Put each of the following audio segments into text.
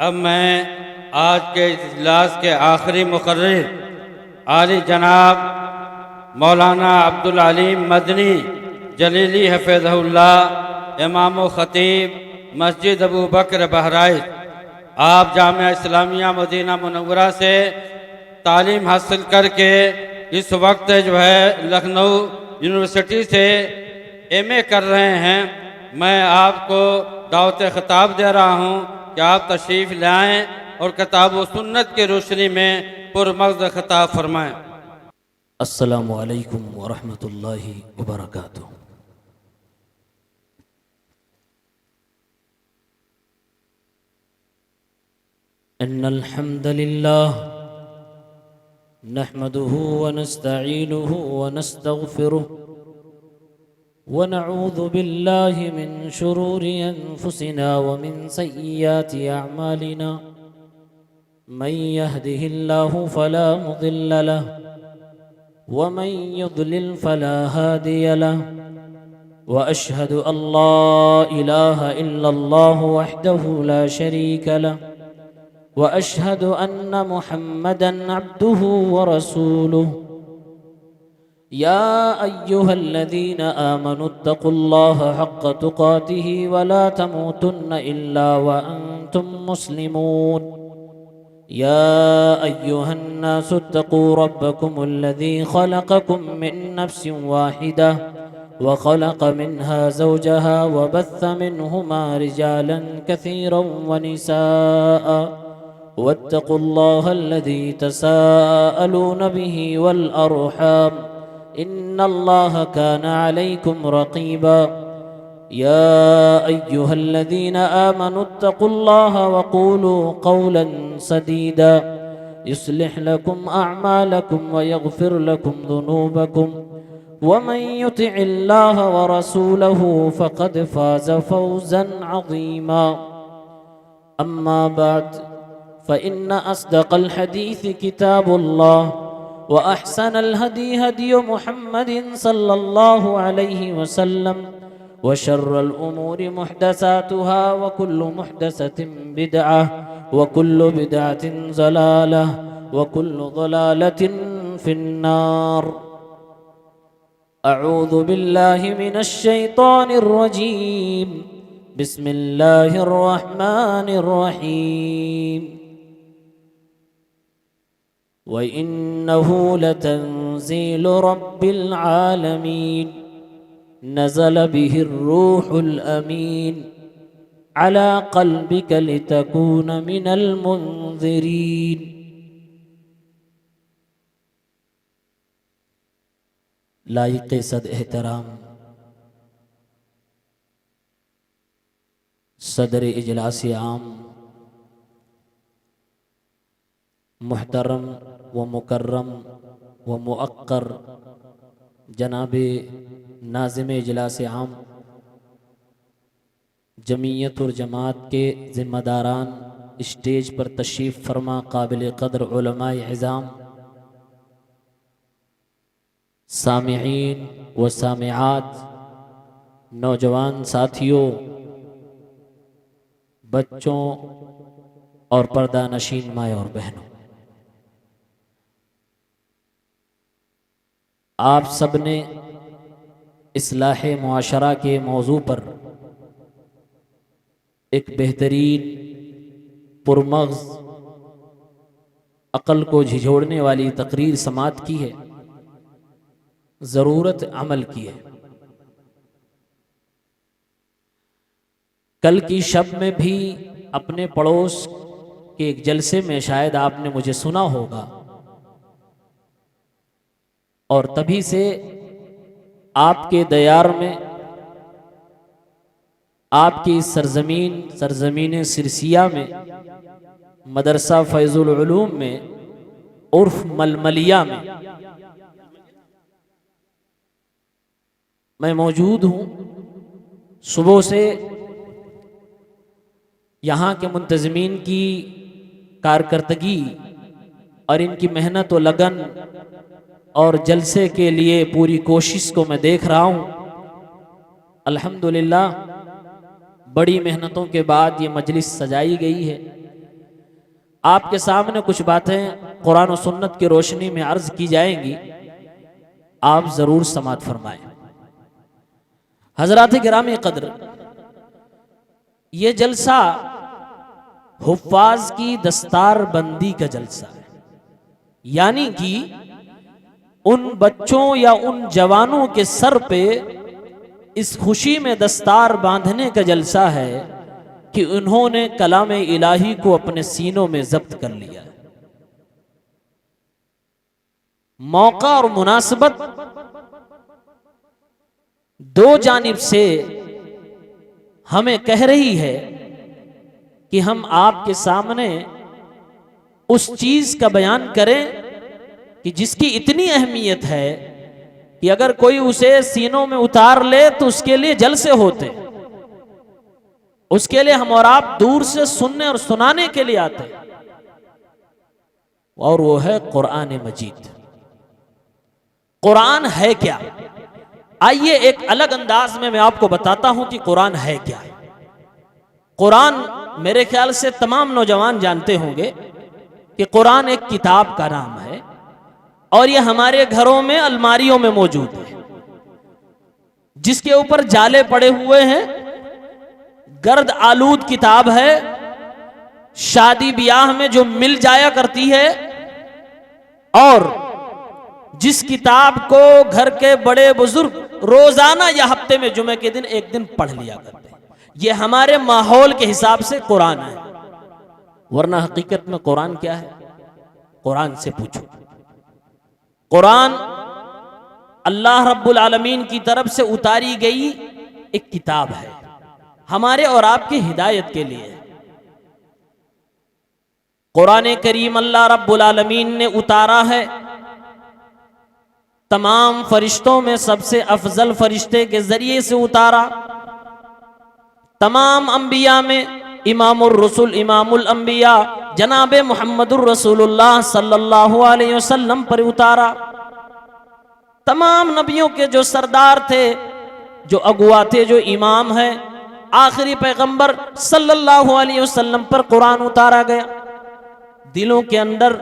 अब मैं आज के इजलास के आखिरी मुकर्रिर आली जनाब मौलाना अब्दुल अलीम मदनी जलीली हफ़िज़हुल्लाह इमाम व ख़तीब मस्जिद अबू बकर बहराइच आप जामिया इस्लामिया मदीना मुनव्वरा से तालीम हासिल करके इस वक्त जो है लखनऊ यूनिवर्सिटी से एमए कर रहे हैं। मैं आपको दावत ख़िताब दे रहा हूँ कि आप तशरीफ़ लाएँ और किताब व सुन्नत की रोशनी में पुरमग़ज़ ख़िताब फरमाएँ। अस्सलामु अलैकुम वरहमतुल्लाहि वबरकातुहू। इन्नल हम्दुलिल्लाह नहमदुहु व नस्तईनुहु व नस्तगफिरुहु व नऊज़ु बिल्लाहि मिन शुरूरि अनफुसिना व मिन सय्यिआति अअमालिना मन यहदिहिल्लाहु फला मुदिल्ल लहु व मन युद्लिल फला हादिय लहु व अशहदु अल्ला इलाहा इल्लल्लाहु वहदहु ला शरीका लहु व अशहदु अन्न मुहम्मदन अब्दुहु व रसूलुहु। या अय्युहल्लज़ीन आमनुत्तक़ुल्लाहा हक़्क़ तुक़ातिही व ला तमूतुन्न इल्ला व अंतुम मुस्लिमून। या अय्युहन्नासु इत्तक़ू रब्बकुमुल्लज़ी ख़लक़कुम मिन नफ्सिन वाहिदह व ख़लक़ मिन्हा ज़ौजहा व बस्स मिन्हुमा रिजालन कसीरन व निसाअ वत्तक़ुल्लाहल्लज़ी तसाअलून बिही वल अर्हाम इन्नल्लाह कान अलैकुम रक़ीबा। या अय्युहल्लज़ीन आमनुत्तक़ुल्लाहा वक़ूलू क़ौलन सदीदा युस्लिह लकुम अअमालकुम व यग़फिर लकुम ज़ुनूबकुम व मन युतिइल्लाह व रसूलहु फ़क़द फ़ाज़ फ़ौज़न अज़ीमा। अम्मा बअद फ़इन्न अस्दक़ल हदीस किताबुल्लाह व अहसनल हदी हदी मुहम्मदिन सल्लल्लाहु अलैहि वसल्लम व शर्रल उमूरि मुहदसातुहा व कुल्लु मुहदसतिन बिदअह व कुल्लु बिदअतिन ज़लालह व कुल्लु ज़लालतिन फिन्नार। अऊज़ु बिल्लाहि मिनश शैतानिर रजीम बिस्मिल्लाहिर रहमानिर रहीम। व इन्नहु लतंज़ीलु रब्बिल आलमीन नज़ल बिहिर रूहुल अमीन अला क़ल्बिक लितकून मिनल मुन्ज़िरीन। लायक़ सद एहतराम सदर इजलास आम मुहतरम व मुकर्रम व मुअक्कर जनाब नाज़िम इजलास आम जमीयत और जमात के ज़िम्मेदारान स्टेज पर तशरीफ़ फरमा काबिल क़द्र उलमाए इज़ाम सामिईन व सामिआत नौजवान साथियों बच्चों और पर्दा नशीन माए और बहनों, आप सब ने इस्लाह मुआशरा के मौजू पर एक बेहतरीन पुरमग़ज़ अक़ल को झिझोड़ने वाली तकरीर समात की है, ज़रूरत अमल की है। कल की शब में भी अपने पड़ोस के एक जलसे में शायद आपने मुझे सुना होगा और तभी से आपके दयार में आपकी सरजमीन सिरसिया में मदरसा फैजुल उलूम में उर्फ मलमलिया में मैं मौजूद हूँ। सुबह से यहाँ के मुंतज़मीन की कारकर्दगी और इनकी मेहनत व लगन और जलसे के लिए पूरी कोशिश को मैं देख रहा हूँ। अल्हम्दुलिल्लाह बड़ी मेहनतों के बाद ये मजलिस सजाई गई है। आपके सामने कुछ बातें कुरान और सुन्नत की रोशनी में अर्ज की जाएंगी, आप ज़रूर समाअत फरमाएं। हज़रात गिरामी क़द्र, ये जलसा हुफ़्फ़ाज़ की दस्तार बंदी का जलसा है, यानी कि उन बच्चों या उन जवानों के सर पे इस खुशी में दस्तार बांधने का जलसा है कि उन्होंने कलाम इलाही को अपने सीनों में जब्त कर लिया। मौका और मुनासबत दो जानिब से हमें कह रही है कि हम आपके सामने उस चीज का बयान करें कि जिसकी इतनी अहमियत है कि अगर कोई उसे सीनों में उतार ले तो उसके लिए जलसे होते, उसके लिए हम और आप दूर से सुनने और सुनाने के लिए आते, और वो है कुरान मजीद। कुरान है क्या? आइए एक अलग अंदाज में मैं आपको बताता हूं कि कुरान है क्या। कुरान मेरे ख्याल से तमाम नौजवान जानते होंगे कि कुरान एक किताब का नाम है और ये हमारे घरों में अलमारियों में मौजूद है, जिसके ऊपर जाले पड़े हुए हैं। गर्द आलूद किताब है, शादी ब्याह में जो मिल जाया करती है, और जिस किताब को घर के बड़े बुजुर्ग रोजाना या हफ्ते में जुमे के दिन एक दिन पढ़ लिया करते हैं। ये हमारे माहौल के हिसाब से कुरान है, वरना हकीकत में कुरान क्या है? कुरान से पूछो। कुरान अल्लाह रब्बुल आलमीन की तरफ से उतारी गई एक किताब है, हमारे और आपकी हिदायत के लिए। कुरान करीम अल्लाह रब्बुल आलमीन ने उतारा है तमाम फरिश्तों में सबसे अफजल फरिश्ते के जरिए से उतारा। तमाम अंबिया में इमामुर रसूल इमामुल अंबिया जनाब मुहम्मदुर रसूलुल्लाह सल्लल्लाहु अलैहि वसल्लम पर उतारा। तमाम नबियों के जो सरदार थे, जो अगुआ थे, जो इमाम है, आखिरी पैगंबर सल्लल्लाहु अलैहि वसल्लम पर कुरान उतारा गया। दिलों के अंदर,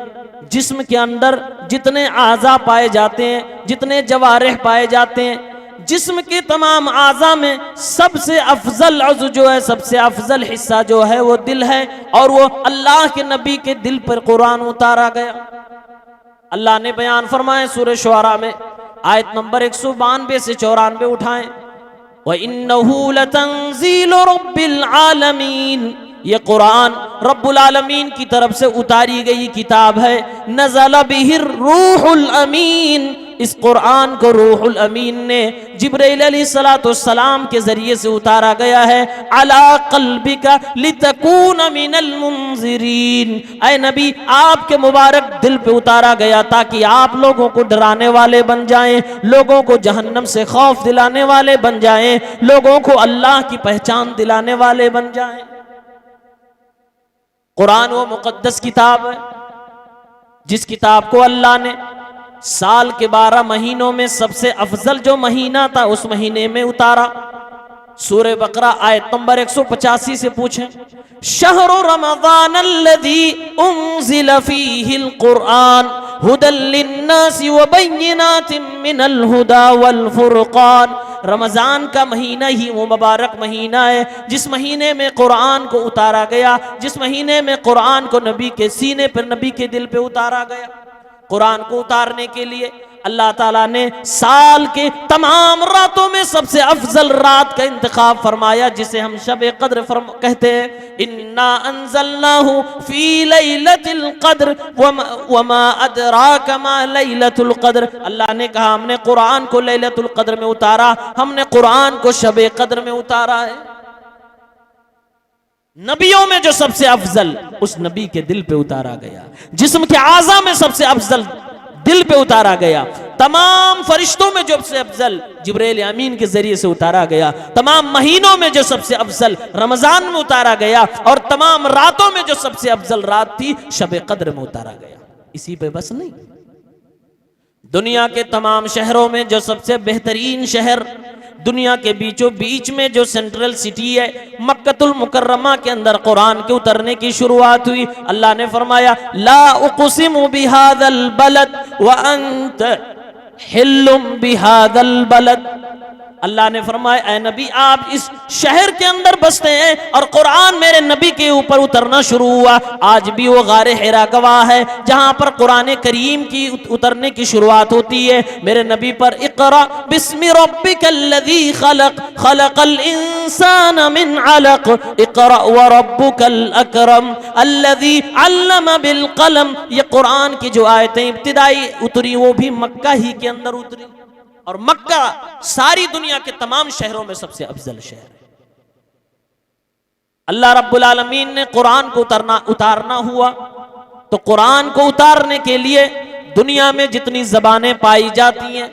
जिस्म के अंदर जितने आज़ा पाए जाते हैं, जितने जवारिह पाए जाते हैं, जिस्म के तमाम आज़ा में सबसे अफजल अज़ु जो है, सबसे अफजल हिस्सा जो है वो दिल है, और वो अल्लाह के नबी के दिल पर कुरान उतारा गया। अल्लाह ने बयान फरमाए सूरह शुआरा में आयत नंबर 192 से 94 उठाएं, व इन्नहु लतंज़ीलु रब्बिल आलमीन, ये कुरान रब्बुल आलमीन की तरफ से उतारी गई किताब है। नज़ल बिहिर रूहुल अमीन, इस कुरान को रूहुल अमीन ने जिब्रील अलैहिस्सलाम के जरिए से उतारा गया है। अला क़ल्बिका लितकून मिनल मुंज़िरीन, ऐ नबी आपके मुबारक दिल पे उतारा गया ताकि आप लोगों को डराने वाले बन जाएं, लोगों को जहन्नम से खौफ दिलाने वाले बन जाएं, लोगों को अल्लाह की पहचान दिलाने वाले बन जाएं। कुरान वो मुकद्दस किताब है जिस किताब को अल्लाह ने साल के 12 महीनों में सबसे अफजल जो महीना था उस महीने में उतारा। सूरह बकरा आयत नंबर 185 से पूछें, शहरु रमज़ान अल्लज़ी उन्ज़िल फ़ीहिल कुरआन हुदल लिन्नासि व बय्यिनातिन मिनल हुदा वल फुरक़ान। रमज़ान का महीना ही वो मुबारक महीना है जिस महीने में कुरान को उतारा गया, जिस महीने में कुरान को नबी के सीने पर, नबी के दिल पे उतारा गया। कुरान को उतारने के लिए अल्लाह ताला ने साल के तमाम रातों में सबसे अफजल रात का इंतखाब फरमाया, जिसे हम शब कद्र कहते हैं। इन्ना अंज़लनाहु फी लैलतिल क़द्र वमा अदराका मा लैलतुल क़द्र। अल्लाह ने कहा हमने कुरान को लैलतुल क़द्र में उतारा, हमने कुरान को शब कद्र में उतारा है। नबियों में जो सबसे अफजल उस नबी के दिल पे उतारा गया, जिस्म के आज़ा में सबसे अफजल दिल पे उतारा गया, तमाम फरिश्तों में जो सबसे अफजल जिब्रील अमीन के जरिए से उतारा गया, तमाम महीनों में जो सबसे अफजल रमजान में उतारा गया, और तमाम रातों में जो सबसे अफजल रात थी शब कद्र में उतारा गया। इसी पे बस नहीं, दुनिया के तमाम शहरों में जो सबसे बेहतरीन शहर, दुनिया के बीचों बीच में जो सेंट्रल सिटी है मक्कतुल मुकर्रमा के अंदर कुरान के उतरने की शुरुआत हुई। अल्लाह ने फरमाया ला उक़सिमु बिहादल बलद व अंत हिल्लुम बिहादल बलद। अल्लाह ने फरमाया ऐ नबी आप इस शहर के अंदर बसते हैं और कुरान मेरे नबी के ऊपर उतरना शुरू हुआ। आज भी वो गारे हिरा गवाह है जहां पर कुरान करीम की उतरने की शुरुआत होती है मेरे नबी पर। इक़रा बिस्मि रब्बिकल्लज़ी खलक़ खलक़ल इंसान मिन अलक़ इक़रा व रब्बुकल अकरम अल्लज़ी अल्लम बिल क़लम। ये कुरान की जो आयतें इब्तिदाई उतरी वो भी मक्का ही के अंदर उतरी, और मक्का सारी दुनिया के तमाम शहरों में सबसे अफजल शहर है। अल्लाह रब्बुल आलमीन ने कुरान को उतारना हुआ तो कुरान को उतारने के लिए दुनिया में जितनी जबानें पाई जाती हैं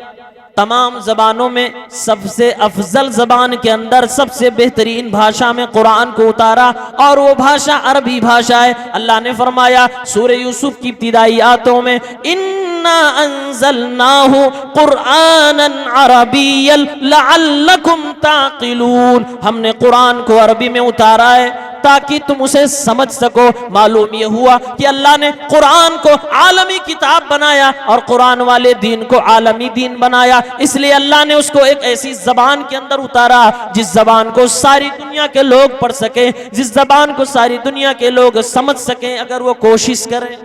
तमाम जबानों में सबसे अफजल जबान के अंदर सबसे बेहतरीन भाषा में कुरान को उतारा, और वो भाषा अरबी भाषा है। अल्लाह ने फरमाया सूरह यूसुफ की इब्तिदाई आयतों में इन्ना अंज़लनाहु कुरआनन अरबिय्यन लअल्लकुम ताक़िलून। हमने कुरान को अरबी में उतारा है ताकि तुम उसे समझ सको। मालूम यह हुआ कि अल्लाह ने कुरान को आलमी किताब बनाया और कुरान वाले दीन को आलमी दीन बनाया, इसलिए अल्लाह ने उसको एक ऐसी जबान के अंदर उतारा जिस जबान को सारी दुनिया के लोग पढ़ सके, जिस जबान को सारी दुनिया के लोग समझ सके अगर वो कोशिश करें।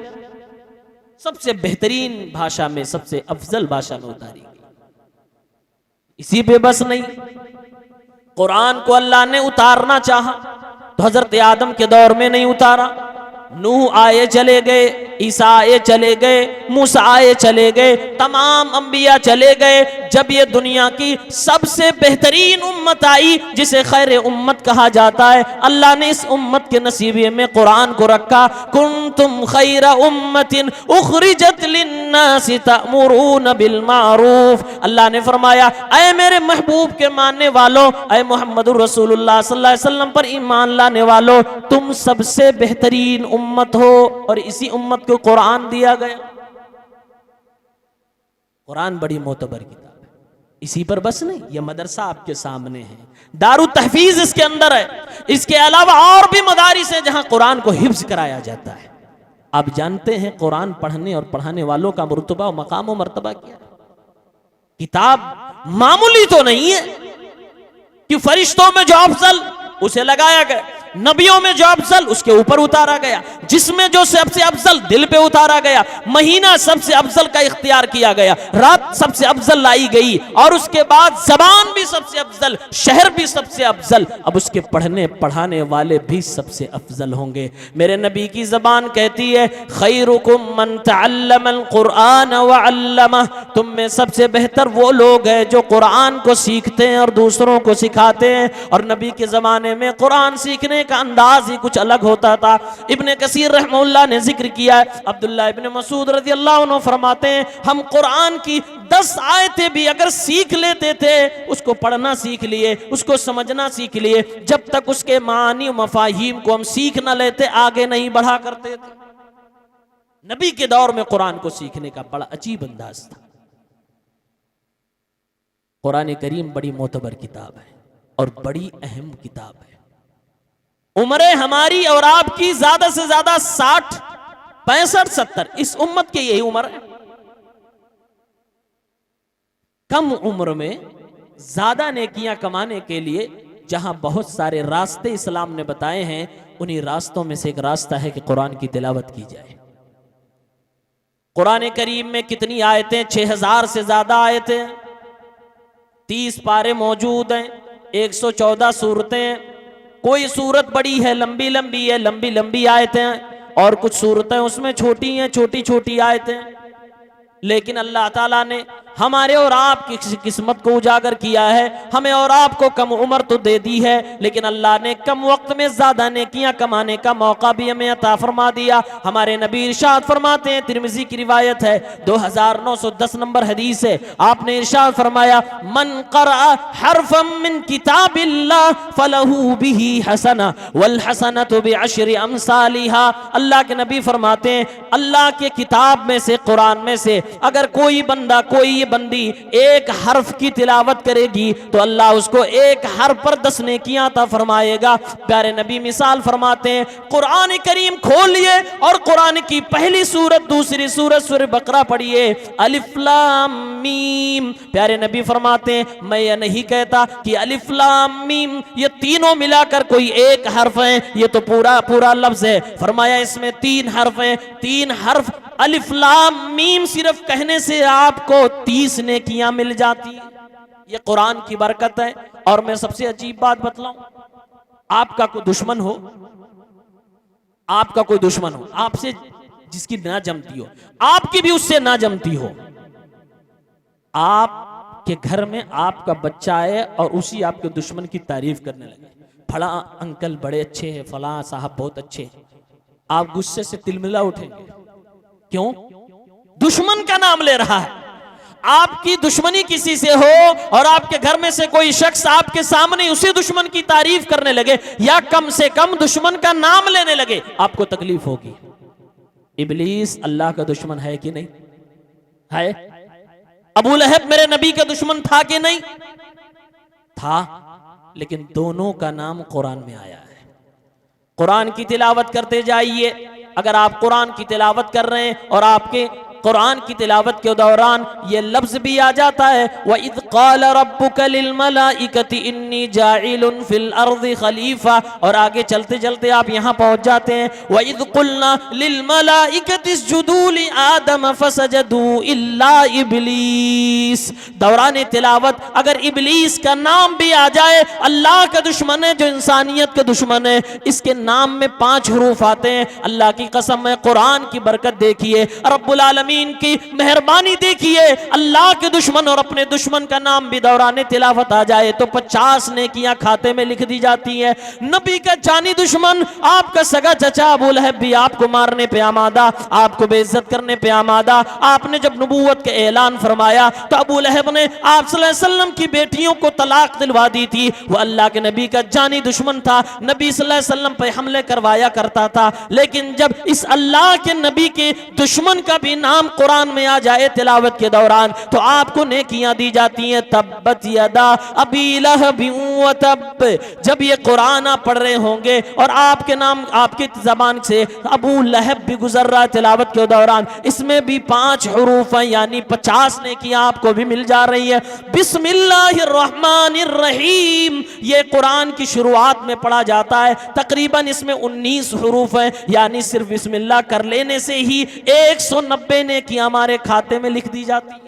सबसे बेहतरीन भाषा में सबसे अफजल भाषा में उतारी। इसी पे बस नहीं, कुरान को अल्लाह ने उतारना चाहा तो हजरत आदम के दौर में नहीं उतारा, नूह आए चले गए, ईसा आए चले गए, मूसा आए चले गए, तमाम अंबिया चले गए। जब ये दुनिया की सबसे बेहतरीन उम्मत आई जिसे खैर उम्मत कहा जाता है, अल्लाह ने इस उम्मत के नसीबे में कुरान को रखा। कुंतुम खैर उम्मतिन उखरिजत लिन्नासि तअमुरून बिल मारूफ। अल्लाह ने फरमाया ऐ मेरे महबूब के मानने वालों, ऐ मुहम्मदुर रसूलुल्लाह सल्लल्लाहु अलैहि वसल्लम पर ईमान लाने वालों, तुम सबसे बेहतरीन उम्मत हो, और इसी उम्मत को कुरान दिया गया। कुरान बड़ी मोतबर किताब है। इसी पर बस नहीं, यह मदरसा आपके सामने है, दारू तहफीज इसके अंदर है, इसके अलावा और भी मदारिस हैं जहां कुरान को हिफ्ज कराया जाता है। आप जानते हैं कुरान पढ़ने और पढ़ाने वालों का रुतबा और मकाम और मर्तबा क्या है? किताब मामूली तो नहीं है कि फरिश्तों में जो अफजल उसे लगाया गया, नबियों में जो अफजल उसके ऊपर उतारा गया, जिसमें जो सबसे अफजल दिल पे उतारा गया, महीना सबसे अफजल का इख्तियार किया गया, रात सबसे अफजल लाई गई, और उसके बाद जबान भी सबसे अफजल, शहर भी सबसे अफजल, अब उसके पढ़ने पढ़ाने वाले भी सबसे अफजल होंगे। मेरे नबी की जबान कहती है खैरुकुम मन तअल्लमल कुरआन व अल्लमह। तुम में सबसे बेहतर वो लोग हैं जो कुरान को सीखते हैं और दूसरों को सिखाते हैं। और नबी के जमाने में कुरान सीखने का अंदाज ही कुछ अलग होता था। इब्ने कसीर रहमतुल्लाह ने जिक्र किया है, अब्दुल्लाह इब्ने मसूद रज़ियल्लाहु अन्हु फरमाते हैं हम कुरान की 10 आयतें भी अगर सीख लेते थे, उसको पढ़ना सीख लिए, उसको समझना सीख लिए, जब तक उसके मानी मफाहीम को हम सीख न लेते आगे नहीं बढ़ा करते थे। नबी के दौर में कुरान को सीखने का बड़ा अजीब अंदाज था। कुरान करीम बड़ी मोतबर किताब है और बड़ी अहम किताब है। उम्रें हमारी और आपकी ज्यादा से ज्यादा 60, 65, 70, इस उम्मत की यही उम्र है। कम उम्र में ज्यादा नेकियां कमाने के लिए जहां बहुत सारे रास्ते इस्लाम ने बताए हैं, उन्हीं रास्तों में से एक रास्ता है कि कुरान की तिलावत की जाए। कुरान करीम में कितनी आयतें? 6000 से ज्यादा आयतें, 30 पारे मौजूद हैं, 114 सूरतें। कोई सूरत बड़ी है, लंबी लंबी है, लंबी लंबी आयतें, और कुछ सूरतें उसमें छोटी हैं, छोटी छोटी आयतें। लेकिन अल्लाह ताला ने हमारे और आपकी किस्मत को उजागर किया है। हमें और आपको कम उम्र तो दे दी है, लेकिन अल्लाह ने कम वक्त में ज्यादा नेकियां कमाने का मौका भी हमें अता फरमा दिया। हमारे नबी इरशाद फरमाते हैं, तिरमिजी की रिवायत है, 2910 नंबर हदीस है, आपने इरशाद फरमाया, मन क़रा हरफम मिन किताबिल्लाह फलहू बिही हसना वल हसनतु बिअशरि अमसालिहा। अल्लाह के नबी फरमाते हैं, अल्लाह के किताब में से, कुरान में से अगर कोई बंदा, कोई बंदी एक हर्फ की तिलावत करेगी तो अल्लाह उसको एक हर्फ पर 10 नेकियां अता फरमाएगा। प्यारे नबी मिसाल फरमाते हैं, कुरान करीम खोलिए और कुरान की पहली सूरत, दूसरी सूरत सूरह बकरा पढ़िए, अलिफ लाम मीम। प्यारे नबी फरमाते हैं, मैं ये नहीं कहता कि अलिफ लाम मीम ये तीनों मिलाकर कोई एक हर्फ है, ये तो पूरा पूरा लफ्ज है। फरमाया इसमें 3 हर्फ हैं, 3 हर्फ अलिफ लाम मीम सिर्फ कहने से आपको 30 नेकियां मिल जाती है। ये कुरान की बरकत है। और मैं सबसे अजीब बात बतलाऊं, आपका कोई दुश्मन हो, आपका कोई दुश्मन हो, आपसे जिसकी ना जमती हो, आपकी भी उससे ना जमती हो, आपके घर में आपका बच्चा आए और उसी आपके दुश्मन की तारीफ करने लगे, फला अंकल बड़े अच्छे हैं, फला साहब बहुत अच्छे हैं, आप गुस्से से तिलमिला उठेंगे। क्यों? दुश्मन का नाम ले रहा है। आपकी दुश्मनी किसी से हो और आपके घर में से कोई शख्स आपके सामने उसी दुश्मन की तारीफ करने लगे या कम से कम दुश्मन का नाम लेने लगे, आपको तकलीफ होगी। इब्लीस अल्लाह का दुश्मन है कि नहीं है? अबू लहब मेरे नबी का दुश्मन था कि नहीं था? लेकिन दोनों का नाम कुरान में आया है। कुरान की तिलावत करते जाइए। अगर आप कुरान की तिलावत कर रहे हैं और आपके कुरान की तिलावत के दौरान ये लफ्ज भी आ जाता है, व इज़ क़ाल रब्बुका लिल मलाइकति इन्नी जाइलुन फिल अर्ज़ि खलीफा, और आगे चलते चलते आप यहाँ पहुँच जाते हैं, व इज़ क़ुलना लिल मलाइकति इसजुदू लि आदम फसजदू इल्ला इब्लीस। दौरान तिलावत अगर इब्लीस का नाम भी आ जाए, अल्लाह का दुश्मन है, जो इंसानियत का दुश्मन है, इसके नाम में 5 हरूफ आते हैं। अल्लाह की कसम है, कुरान की बरकत देखिए, रब्बुल आलमीन की मेहरबानी देखिए। अल्लाह के दुश्मन और अपने दुश्मन का नाम भी दौरान तिलावत आ जाए तो 50 नेकियां खाते में लिख दी जाती है। नबी का जानी दुश्मन, आपका सगा चचा अबू लहब भी आपको मारने पे आमादा, आपको बेइज्जत करने पे आमादा। आपने जब नबूवत के ऐलान फरमाया तो अबू लहब ने आप सल्लल्लाहु अलैहि वसल्लम की बेटियों को तलाक दिलवा दी थी। वो अल्लाह के नबी का जानी दुश्मन था, नबी सल्लल्लाहु अलैहि वसल्लम पे हमले करवाया करता था। लेकिन जब इस अल्लाह के नबी के दुश्मन का भी नाम कुरान में आ जाए तिलावत के दौरान तो आपको नेकियां दी जाती हैं। तब्बत यदा अबी लहब व तब, जब ये कुरान आप पढ़ रहे होंगे और आपके नाम आपकी जबान से अबू लहब भी गुजर रहा तिलावत के दौरान, इसमें भी 5 हरूफ हैं, यानी 50 नेकियां आपको भी मिल जा रही है। बिस्मिल्लाहिर्रहमानिर्रहीम ये कुरान की शुरुआत में पढ़ा जाता है। तकरीबन इसमें 19 हरूफ हैं, यानी सिर्फ बिस्मिल्लाह कर लेने से ही 190 नेकियां हमारे खाते में लिख दी जाती है।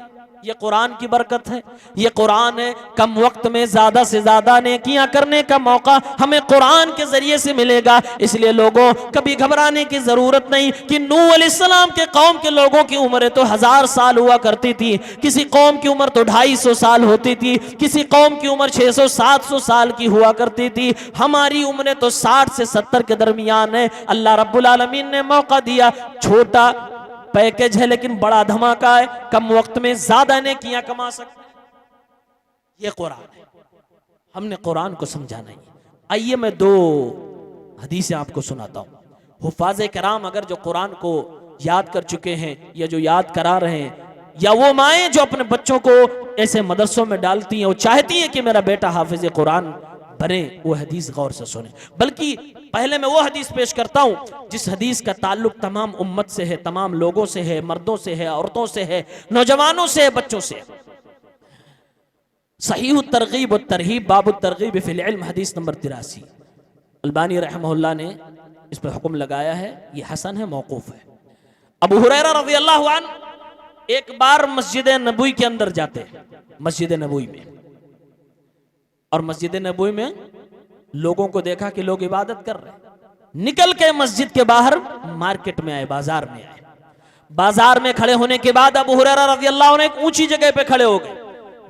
ये कुरान की बरकत है, ये कुरान है। कम वक्त में ज्यादा से ज्यादा नेकियां करने का मौका हमें कुरान के जरिए से मिलेगा। इसलिए लोगों कभी घबराने की जरूरत नहीं कि नूह अलैहिस्सलाम के कौम के लोगों की उम्र तो 1000 साल हुआ करती थी, किसी कौम की उम्र तो 250 साल होती थी, किसी कौम की उम्र 600-700 साल की हुआ करती थी। हमारी उम्रें तो 60 से 70 के दरमियान है। अल्लाह रब्बुल आलमीन ने मौका दिया, छोटा पैकेज है लेकिन बड़ा धमाका है, कम वक्त में ज्यादा नेकियां कमा सकते हैं। ये कुरान है, हमने कुरान को समझा नहीं। आइए मैं 2 हदीसें आपको सुनाता हूं। हुफ़ाज़े कराम अगर जो कुरान को याद कर चुके हैं या जो याद करा रहे हैं, या वो माएँ जो अपने बच्चों को ऐसे मदरसों में डालती हैं, वो चाहती हैं कि मेरा बेटा हाफिज़ कुरान बने, वो हदीस गौर से सुने। बल्कि पहले मैं वो हदीस पेश करता हूं जिस हदीस का ताल्लुक तमाम उम्मत से है, तमाम लोगों से है, मर्दों से है, औरतों से है, नौजवानों से है, बच्चों से है। सहीह तरगीब व तरहीब बाब तरगीब फिल इल्म हदीस नंबर 83। अल्बानी रहमहुल्लाह ने इस पर हुक्म लगाया है, ये हसन है, मौकूफ है। अबू हुरैरा रज़ियल्लाहु अन्हु एक बार मस्जिद नबवी के अंदर जाते हैं, मस्जिद नबवी में, और मस्जिद नबवी में लोगों को देखा कि लोग इबादत कर रहे हैं। निकल के मस्जिद के बाहर मार्केट में आए, बाजार में आए। बाजार में खड़े होने के बाद अबू हुरैरा रज़ी अल्लाह अन्हु एक ऊंची जगह पे खड़े हो गए,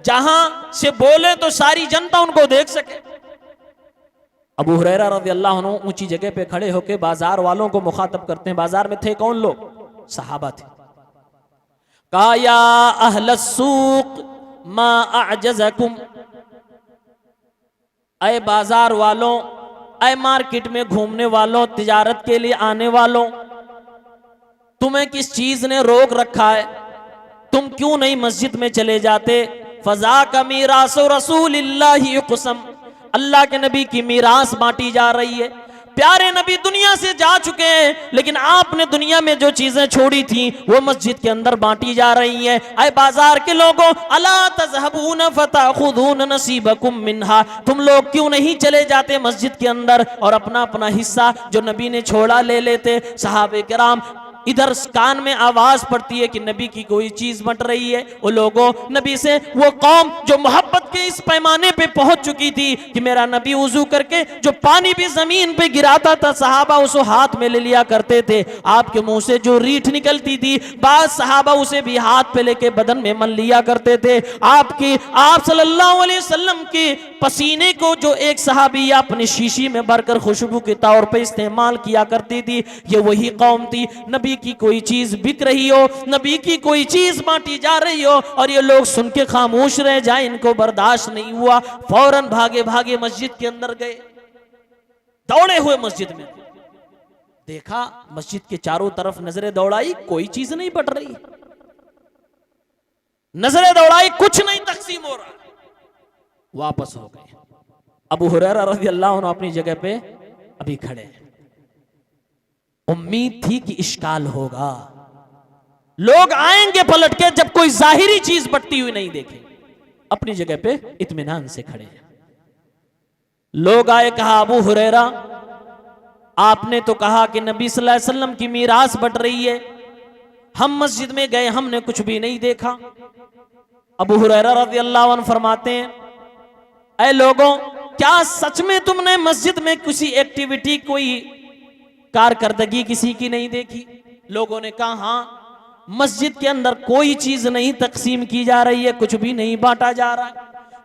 जहां से बोले तो सारी जनता उनको देख सके। अबू हुरैरा रज़ी अल्लाह अन्हु ऊंची जगह पे खड़े होकर बाजार वालों को मुखातब करते हैं। बाजार में थे कौन लोग? सहाबा थे। कहा या अहलस सूक मा अअजज़कुम, ऐ बाजार वालों, ऐ मार्केट में घूमने वालों, तिजारत के लिए आने वालों, तुम्हें किस चीज ने रोक रखा है? तुम क्यों नहीं मस्जिद में चले जाते? फजा का मीरास रसूलिल्लाहि युक़सम, अल्लाह के नबी की मीरास बांटी जा रही है। प्यारे नबी दुनिया से जा चुके हैं, लेकिन आपने दुनिया में जो चीजें छोड़ी थी वो मस्जिद के अंदर बांटी जा रही हैं। ऐ बाजार के लोगों, अला तज़हबून फताखुदून नसीबकुम मिन्हा, तुम लोग क्यों नहीं चले जाते मस्जिद के अंदर और अपना अपना हिस्सा जो नबी ने छोड़ा ले लेते? सहाबे किराम इधर कान में आवाज पड़ती है कि नबी की कोई चीज बट रही है। वो लोगों, नबी से वो कौम जो मोहब्बत के इस पैमाने पे पहुंच चुकी थी कि मेरा नबी वुजू करके जो पानी भी जमीन पे गिराता था, सहाबा उसे हाथ में ले लिया करते थे। आपके मुंह से जो रीठ निकलती थी, बाद सहाबा उसे भी हाथ पे लेके बदन में मल लिया करते थे। आप सल्लल्लाहु अलैहि वसल्लम के पसीने को जो एक सहाबी अपनी शीशी में भरकर खुशबू के तौर पे इस्तेमाल किया करती थी, ये वही कौम थी। नबी की कोई चीज बिक रही हो, नबी की कोई चीज बांटी जा रही हो और ये लोग सुन के खामोश रह जाए, इनको बर्दाश्त नहीं हुआ। फौरन भागे भागे मस्जिद के अंदर गए, दौड़े हुए मस्जिद में देखा, मस्जिद के चारों तरफ नजरें दौड़ाई, कोई चीज नहीं बट रही। नजरें दौड़ाई, कुछ नहीं तकसीम हो रहा। वापस हो गए। अबू हुरैरा रज़ी अल्लाह अन्हु अपनी जगह पे अभी खड़े हैं। उम्मीद थी कि इश्काल होगा, लोग आएंगे पलट के जब कोई जाहिरी चीज बटती हुई नहीं देखे। अपनी जगह पे इत्मीनान से खड़े हैं। लोग आए, कहा अबू हुरैरा आपने तो कहा कि नबी सल्लल्लाहु अलैहि वसल्लम की मीरास बट रही है, हम मस्जिद में गए, हमने कुछ भी नहीं देखा। अबू हुरैरा रज़ी अल्लाह अन्हु फरमाते हैं, ऐ लोगों, क्या सच में तुमने मस्जिद में किसी एक्टिविटी, कोई कारकर्दगी किसी की नहीं देखी? लोगों ने कहा हाँ, मस्जिद के अंदर कोई चीज नहीं तकसीम की जा रही है, कुछ भी नहीं बांटा जा रहा है।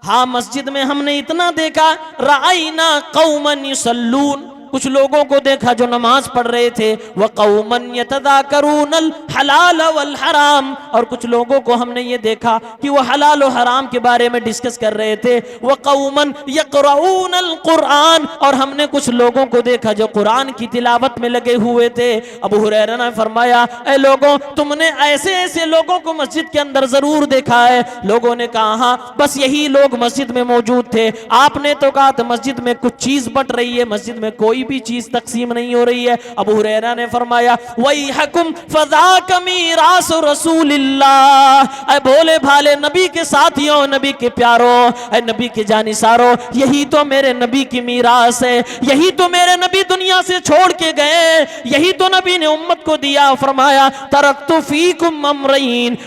हाँ, मस्जिद में हमने इतना देखा, राइना कौमन युसल्लून, कुछ लोगों को देखा जो नमाज पढ़ रहे थे, व कौमन यतदाकरूनल हलाल वल हराम, और कुछ लोगों को हमने ये देखा कि वो हलाल और हराम के बारे में डिस्कस कर रहे थे। व कौमन यक़रऊनल कुरान, और हमने कुछ लोगों को देखा जो कुरान की तिलावत में लगे हुए थे। अबू हुरैरा ने फरमाया, ऐ लोगों, तुमने ऐसे ऐसे लोगों को मस्जिद के अंदर जरूर देखा है। लोगों ने कहा हाँ, बस यही लोग मस्जिद में मौजूद थे। आपने तो कहा था मस्जिद में कुछ चीज बट रही है, मस्जिद में कोई भी चीज तकसीम नहीं हो रही है। अबू हुरैरा ने फरमाया, वही हकुम फज़ाक मीरास रसूलिल्लाह, ऐ भोले भाले नबी के साथियों, नबी के प्यारों, ऐ नबी के जानिसारों, यही तो मेरे नबी की मीरास है, यही तो मेरे नबी दुनिया से छोड़ के गए, यही तो नबी ने उम्मत को दिया। फरमाया, तरक्तु फीकुम अमरैन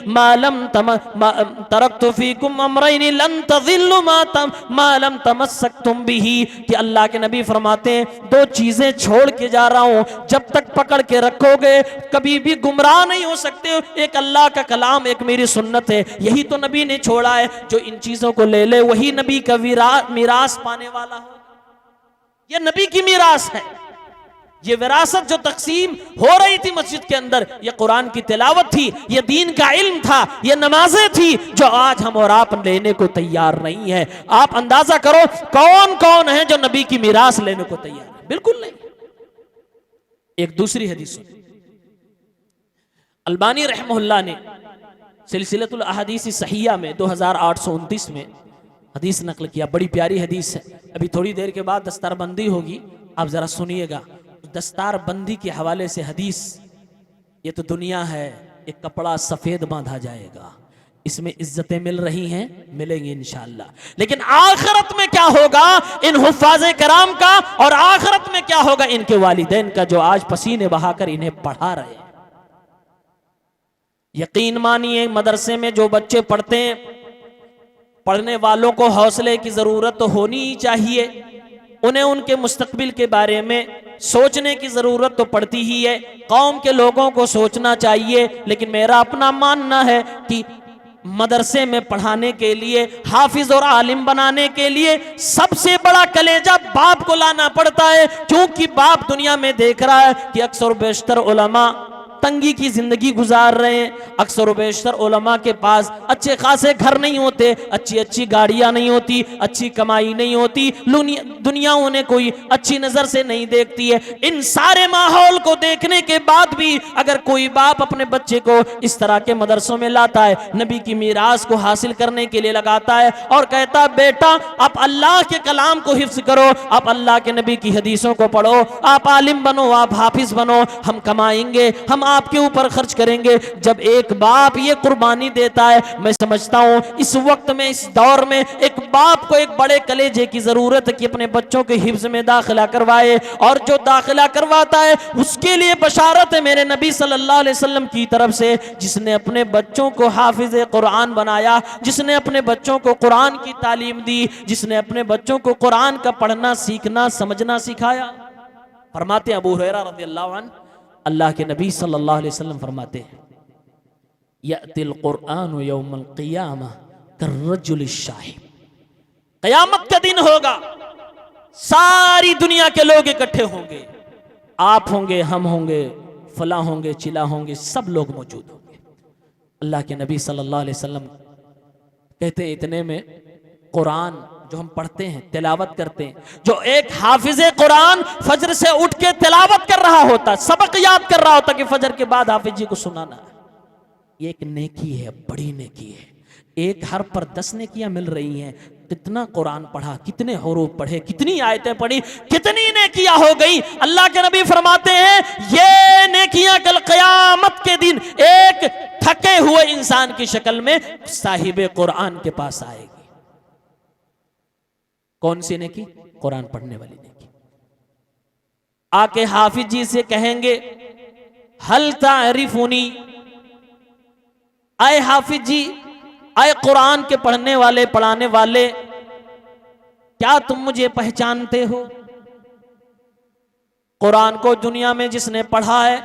लन तज़िल्लु मा लम तमस्सक्तुम बिही, कि अल्लाह के नबी फरमाते हैं, दो चीजें छोड़ के जा रहा हूं, जब तक पकड़ के रखोगे कभी भी गुमराह नहीं हो सकते। एक अल्लाह का कलाम, एक मेरी सुन्नत है, यही तो नबी ने छोड़ा है। जो इन चीजों को ले ले वही नबी का मीरास पाने वाला हो। यह नबी की मीरास है। ये विरासत जो तकसीम हो रही थी मस्जिद के अंदर, ये कुरान की तिलावत थी, ये दीन का इल्म था, ये नमाजें थी, जो आज हम और आप लेने को तैयार नहीं है। आप अंदाजा करो कौन कौन है जो नबी की मीरास लेने को तैयार है? बिल्कुल नहीं। एक दूसरी हदीस सुनिए, अलबानी रहमहुल्लाह ने सिलसिलतुल अहादीस सहिया में 2829 में हदीस नकल किया। बड़ी प्यारी हदीस है। अभी थोड़ी देर के बाद दस्तारबंदी होगी, आप जरा सुनिएगा। दस्तारबंदी के हवाले से हदीस, ये तो दुनिया है, एक कपड़ा सफेद बांधा जाएगा, इसमें इज्जतें मिल रही हैं, मिलेंगी इंशाअल्लाह, लेकिन आखिरत में क्या होगा इन हुफ्फाज़े कराम का, और आखिरत में क्या होगा इनके वालिदैन का, जो आज पसीने बहाकर इन्हें पढ़ा रहे हैं। यकीन मानिए, मदरसे में जो बच्चे पढ़ते हैं, पढ़ने वालों को हौसले की जरूरत तो होनी ही चाहिए। उन्हें उनके मुस्तकबिल के बारे में सोचने की जरूरत तो पड़ती ही है, कौम के लोगों को सोचना चाहिए। लेकिन मेरा अपना मानना है कि मदरसे में पढ़ाने के लिए, हाफिज और आलिम बनाने के लिए सबसे बड़ा कलेजा बाप को लाना पड़ता है, क्योंकि बाप दुनिया में देख रहा है कि अक्सर बेशतर उलमा तंगी की जिंदगी गुजार रहे हैं। अक्सर बेशतर उलमा के पास अच्छे खासे घर नहीं होते, अच्छी अच्छी गाड़ियां नहीं होती, अच्छी कमाई नहीं होती, दुनिया उन्हें कोई अच्छी नजर से नहीं देखती है। इन सारे माहौल को देखने के बाद भी अगर कोई बाप अपने बच्चे को इस तरह के मदरसों में लाता है, नबी की मीरास को हासिल करने के लिए लगाता है और कहता है बेटा आप अल्लाह के कलाम को हिफ्ज करो, आप अल्लाह के नबी की हदीसों को पढ़ो, आप आलिम बनो, आप हाफिज बनो, हम कमाएंगे, हम आपके ऊपर खर्च करेंगे। जब एक बाप ये कुर्बानी देता है, मैं समझता हूं इस वक्त में, इस दौर में एक बाप को एक बड़े कलेजे की जरूरत है कि अपने बच्चों के हिफ्ज में दाखिला करवाए, और जो दाखिला करवाता है उसके लिए बशारत है मेरे नबी सल्लल्लाहु अलैहि वसल्लम की तरफ से, जिसने अपने बच्चों को हाफिज कुरान बनाया, जिसने अपने बच्चों को कुरान की तालीम दी, जिसने अपने बच्चों को कुरान का पढ़ना सीखना समझना सिखाया। फरमाते अबू हुरैरा रज़ियल्लाहु अन्हु, अल्लाह के नबी सल्लल्लाहु अलैहि वसल्लम फरमाते हैं यअतिल कुरआन यौमल क़ियामा कर्रजुलिश शाहिब, क़यामत का दिन होगा, सारी दुनिया के लोग इकट्ठे होंगे, आप होंगे, हम होंगे, फला होंगे, चिला होंगे, सब लोग मौजूद होंगे। अल्लाह के नबी सल्लल्लाहु अलैहि वसल्लम कहते हैं इतने में कुरान जो हम पढ़ते हैं, तिलावत करते हैं, जो एक हाफिज कुरान फजर से उठ के तिलावत कर रहा होता, सबक याद कर रहा होता कि फजर के बाद हाफिज जी को सुनाना, ये एक नेकी है, बड़ी नेकी है। एक हर पर 10 नेकियां मिल रही हैं। कितना कुरान पढ़ा, कितने हुरूफ पढ़े, कितनी आयतें पढ़ी, कितनी नेकियां हो गई। अल्लाह के नबी फरमाते हैं ये नेकियां कल क़यामत के दिन एक थके हुए इंसान की शक्ल में साहिब कुरान के पास आएगी। कौन सी नेकी? कुरान पढ़ने वाली नेकी। आके हाफिज जी से कहेंगे हल तारिफुनी, आए हाफिज जी, आए कुरान के पढ़ने वाले, पढ़ाने वाले, क्या तुम मुझे पहचानते हो? कुरान को दुनिया में जिसने पढ़ा है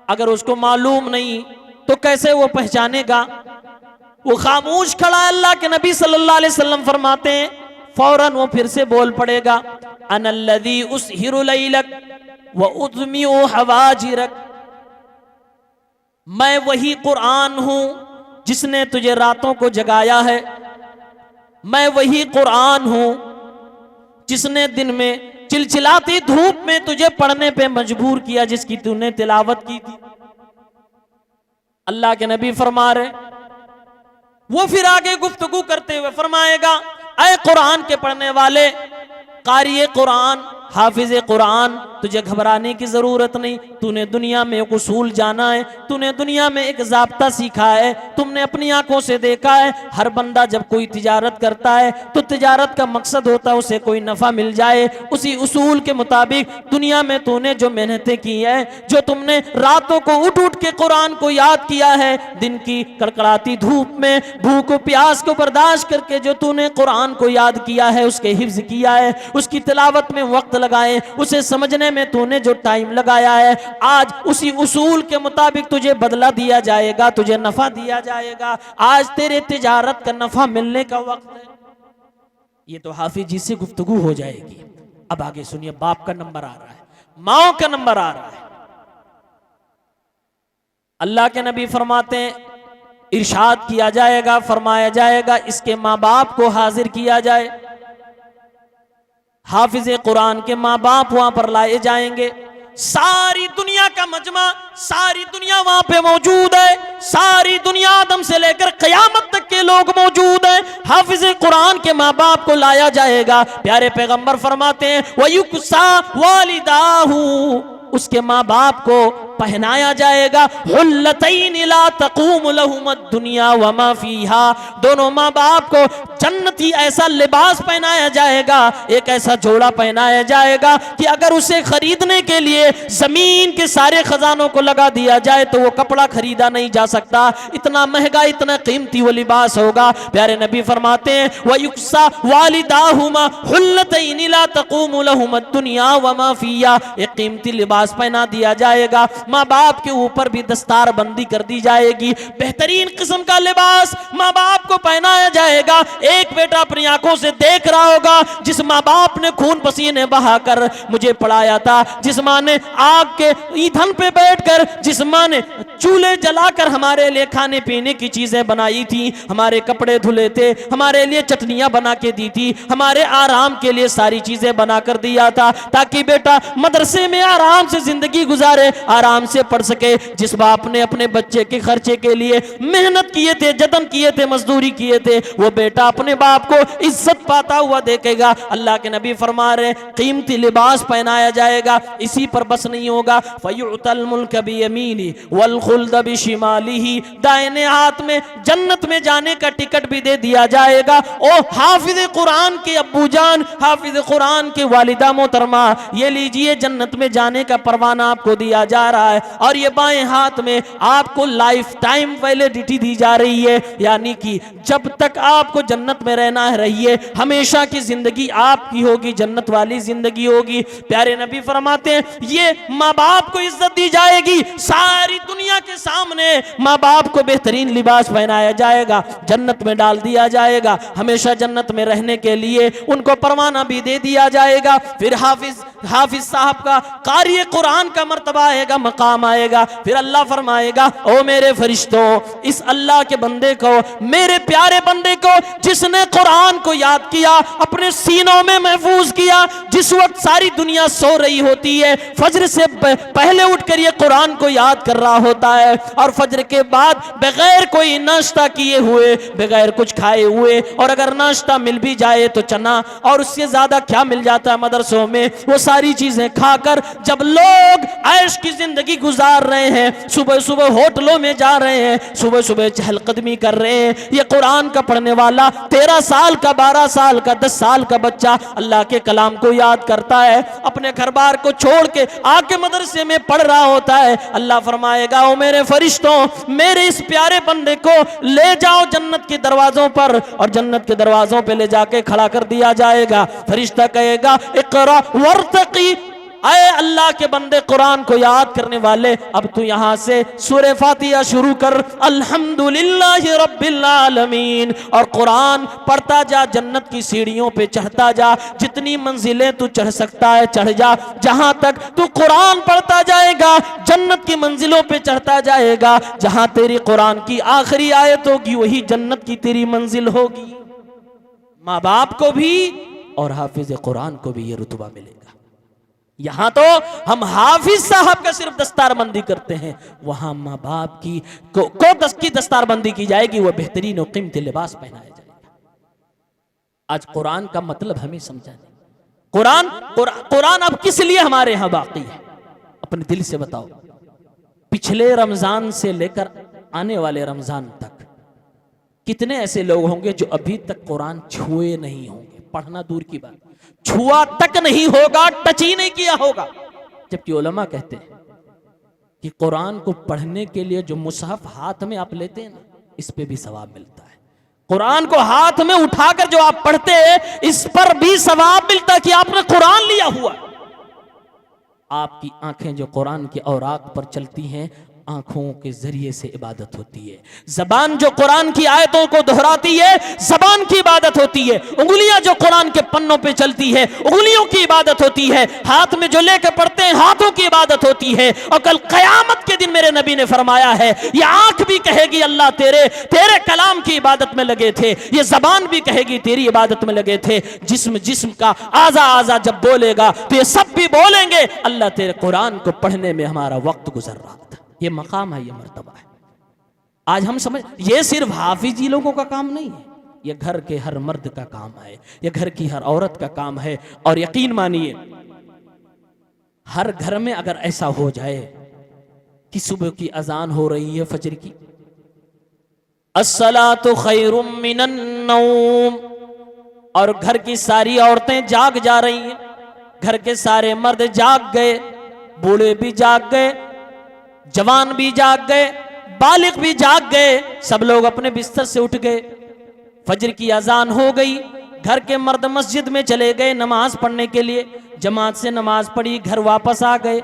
अगर उसको मालूम नहीं तो कैसे वो पहचानेगा? वो खामोश खड़ा है। अल्लाह के नबी सल्लल्लाहु अलैहि वसल्लम फरमाते हैं फौरन वो फिर से बोल पड़ेगा अनल्लज़ी उसहिरु लैलक व उज़मिउ हवाजिरक, मैं वही कुरान हूं जिसने तुझे रातों को जगाया है, मैं वही कुरान हूं जिसने दिन में चिलचिलाती धूप में तुझे पढ़ने पे मजबूर किया, जिसकी तूने तिलावत की थी। अल्लाह के नबी फरमा रहे, वो फिर आगे गुफ्तगू करते हुए फरमाएगा ऐ कुरान के पढ़ने वाले, कारी कुरान, हाफिज कुरान, तुझे घबराने की जरूरत नहीं। तूने दुनिया में एक उसूल जाना है, तूने दुनिया में एक ज़ाब्ता सीखा है, तुमने अपनी आंखों से देखा है हर बंदा जब कोई तिजारत करता है तो तिजारत का मकसद होता है उसे कोई नफा मिल जाए। उसी उसूल के मुताबिक दुनिया में तूने जो मेहनतें की है, जो तुमने रातों को उठ उठ के कुरान को याद किया है, दिन की कड़कड़ाती धूप में भूख प्यास को बर्दाश्त करके जो तूने कुरान को याद किया है, उसके हिफ्ज किया है, उसकी तिलावत में वक्त लगाए, उसे समझने में तूने जो टाइम लगाया है, आज उसी उसूल के मुताबिक तुझे बदला दिया जाएगा, तुझे नफा दिया जाएगा। आज तेरे तिजारत का नफा मिलने का वक्त है। ये तो हाफिज जी से गुफ्तगू हो जाएगी। अब आगे सुनिए, बाप का नंबर आ रहा है, माओ का नंबर आ रहा है। अल्लाह के नबी फरमाते हैं, इरशाद किया जाएगा, फरमाया जाएगा इसके माँ बाप को हाजिर किया जाए। हाफिज कुरान के माँ बाप वहां पर लाए जाएंगे। सारी दुनिया का मजमा, सारी दुनिया वहां पे मौजूद है, सारी दुनिया आदम से लेकर कयामत तक के लोग मौजूद हैं। हाफिज कुरान के माँ बाप को लाया जाएगा। प्यारे पैगंबर फरमाते हैं वयुक्सा वालिदाहु, उसके माँ बाप को पहनाया जाएगा। हुल्लतैन ला तक़ूमु लहुमुद दुनिया व मा फीहा, दोनों माँ बाप को जन्नती ऐसा लिबास पहनाया जाएगा, एक ऐसा जोड़ा पहनाया जाएगा कि अगर उसे खरीदने के लिए जमीन के सारे खजानों को लगा दिया जाए तो वो कपड़ा खरीदा नहीं जा सकता, इतना महंगा इतना कीमती वो लिबास होगा। प्यारे नबी फरमाते हैं वयुक्सा वालिदाहुमा हुल्लतैन ला तक़ूमु लहुमुद दुनिया व मा फीहा, एक कीमती लिबास पहना दिया जाएगा। माँ बाप के ऊपर भी दस्तार बंदी कर दी जाएगी, बेहतरीन किस्म का लिबास माँ बाप को पहनाया जाएगा। एक बेटा अपनी आंखों से देख रहा होगा जिस माँ बाप ने खून पसीने बहाकर मुझे पढ़ाया था, जिस माँ ने आग के ईंधन पे बैठकर, जिस माँ ने चूल्हे जलाकर हमारे लिए खाने पीने की चीजें बनाई थी, हमारे कपड़े धुले थे, हमारे लिए चटनियां बना के दी थी, हमारे आराम के लिए सारी चीजें बनाकर दिया था ताकि बेटा मदरसे में आराम से जिंदगी गुजारे, आराम से पढ़ सके। जिस बाप ने अपने बच्चे के खर्चे के लिए मेहनत किए थे, जतन किए थे, मजदूरी किए थे, वो बेटा अपने बाप को इज्जत पाता हुआ देखेगा। अल्लाह के नबी फरमा रहे कीमती लिबास पहनाया जाएगा। इसी पर बस नहीं होगा, फयुतल मुल्क बियमीनी वल खुल्द बिशिमालिही, दाहिने हाथ में जन्नत में जाने का टिकट भी दे दिया जाएगा। ओ हाफिज कुरान के अब्बू जान, हाफिज कुरान के वालिदा मोहतरमा, ये लीजिए जन्नत में जाने का परवाना आपको दिया जा रहा है। और ये बाएं हाथ में आपको लाइफ टाइम वैलिडिटी दी जा रही है, यानी कि जब तक आपको जन्नत में रहना है रहिए, हमेशा की जिंदगी आपकी होगी, जन्नत वाली जिंदगी होगी। प्यारे नबी फरमाते हैं ये माँ बाप को इज्जत दी जाएगी, सारी दुनिया के सामने माँ बाप को बेहतरीन लिबास पहनाया जाएगा, जन्नत में डाल दिया जाएगा, हमेशा जन्नत में रहने के लिए उनको परवाना भी दे दिया जाएगा। फिर हाफिज साहब का कारी कुरान का मर्तबा आएगा, मकाम आएगा। फिर अल्लाह फरमाएगा ओ मेरे फरिश्तों, इस अल्लाह के बंदे को, मेरे प्यारे बंदे को जिसने कुरान को याद किया, अपने सीनों में महफूज किया, जिस वक्त सारी दुनिया सो रही होती है, फजर से पहले उठकर ये कुरान को याद कर रहा होता है, और फजर के बाद बगैर कोई नाश्ता किए हुए, बगैर कुछ खाए हुए, और अगर नाश्ता मिल भी जाए तो चना, और उससे ज्यादा क्या मिल जाता है मदरसों में, वो सारी चीजें खाकर जब लोग ऐश की जिंदगी गुजार रहे हैं, सुबह सुबह होटलों में जा रहे हैं, सुबह सुबह चहलकदमी कर रहे हैं, ये कुरान का पढ़ने वाला 13 साल का, 12 साल का, 10 साल का बच्चा अल्लाह के कलाम को याद करता है, अपने घर बार को छोड़ के आके मदरसे में पढ़ रहा होता है। अल्लाह फरमाएगा ओ मेरे फरिश्तों, मेरे इस प्यारे बंदे को ले जाओ जन्नत के दरवाजों पर, और जन्नत के दरवाजों पे ले जाके खड़ा कर दिया जाएगा। फरिश्ता कहेगा इक़रा वर्तक़ी, आए अल्लाह के बंदे कुरान को याद करने वाले, अब तू यहां से सूरह फातिहा शुरू कर, अल्हम्दुलिल्लाहि रब्बिल आलमीन, और कुरान पढ़ता जा, जन्नत की सीढ़ियों पे चढ़ता जा, जितनी मंजिलें तू चढ़ सकता है चढ़ जा, जहां तक तू कुरान पढ़ता जाएगा जन्नत की मंजिलों पे चढ़ता जाएगा, जहां तेरी कुरान की आखिरी आयत होगी वही जन्नत की तेरी मंजिल होगी। माँ बाप को भी और हाफिज कुरान को भी ये रुतबा मिलेगा। यहां तो हम हाफिज साहब का सिर्फ दस्तारबंदी करते हैं, वहां माँ बाप की दस्तारबंदी की जाएगी, वह बेहतरीन और कीमती लिबास पहनाया जाएगा। आज कुरान का मतलब हमें समझा नहीं। कुरान अब किस लिए हमारे यहां बाकी है, अपने दिल से बताओ। पिछले रमजान से लेकर आने वाले रमजान तक कितने ऐसे लोग होंगे जो अभी तक कुरान छुए नहीं होंगे, पढ़ना दूर की बात, छुआ तक नहीं होगा, टच ही नहीं किया होगा। जबकि उलमा कहते हैं कि कुरान को पढ़ने के लिए जो मुसहफ हाथ में आप लेते हैं ना, इस पे भी सवाब मिलता है। कुरान को हाथ में उठाकर जो आप पढ़ते हैं, इस पर भी सवाब मिलता है कि आपने कुरान लिया हुआ। आपकी आंखें जो कुरान के औराक पर चलती हैं, आंखों के जरिए से इबादत होती है। जबान जो कुरान की आयतों को दोहराती है, जबान की इबादत होती है। उंगलियां जो कुरान के पन्नों पे चलती है, उंगलियों की इबादत होती है। हाथ में जो लेकर पढ़ते हैं, हाथों की इबादत होती है। और कल कयामत के दिन मेरे नबी ने फरमाया है, ये आंख भी कहेगी अल्लाह तेरे कलाम की इबादत में लगे थे, ये जबान भी कहेगी तेरी इबादत में लगे थे। जिस्म का आजा आजा जब बोलेगा तो ये सब भी बोलेंगे अल्लाह तेरे कुरान को पढ़ने में हमारा वक्त गुजर रहा था। ये मकाम है, ये मर्तबा है। आज हम समझ, ये सिर्फ हाफिजी लोगों का काम नहीं है, ये घर के हर मर्द का काम है, ये घर की हर औरत का काम है। और यकीन मानिए, हर घर में अगर ऐसा हो जाए कि सुबह की अजान हो रही है फजर की, अस्सलातु खैरुम मिनन नौम, और घर की सारी औरतें जाग जा रही हैं, घर के सारे मर्द जाग गए, बूढ़े भी जाग गए, जवान भी जाग गए, बालिग भी जाग गए, सब लोग अपने बिस्तर से उठ गए। फजर की अजान हो गई, घर के मर्द मस्जिद में चले गए नमाज पढ़ने के लिए, जमात से नमाज पढ़ी, घर वापस आ गए।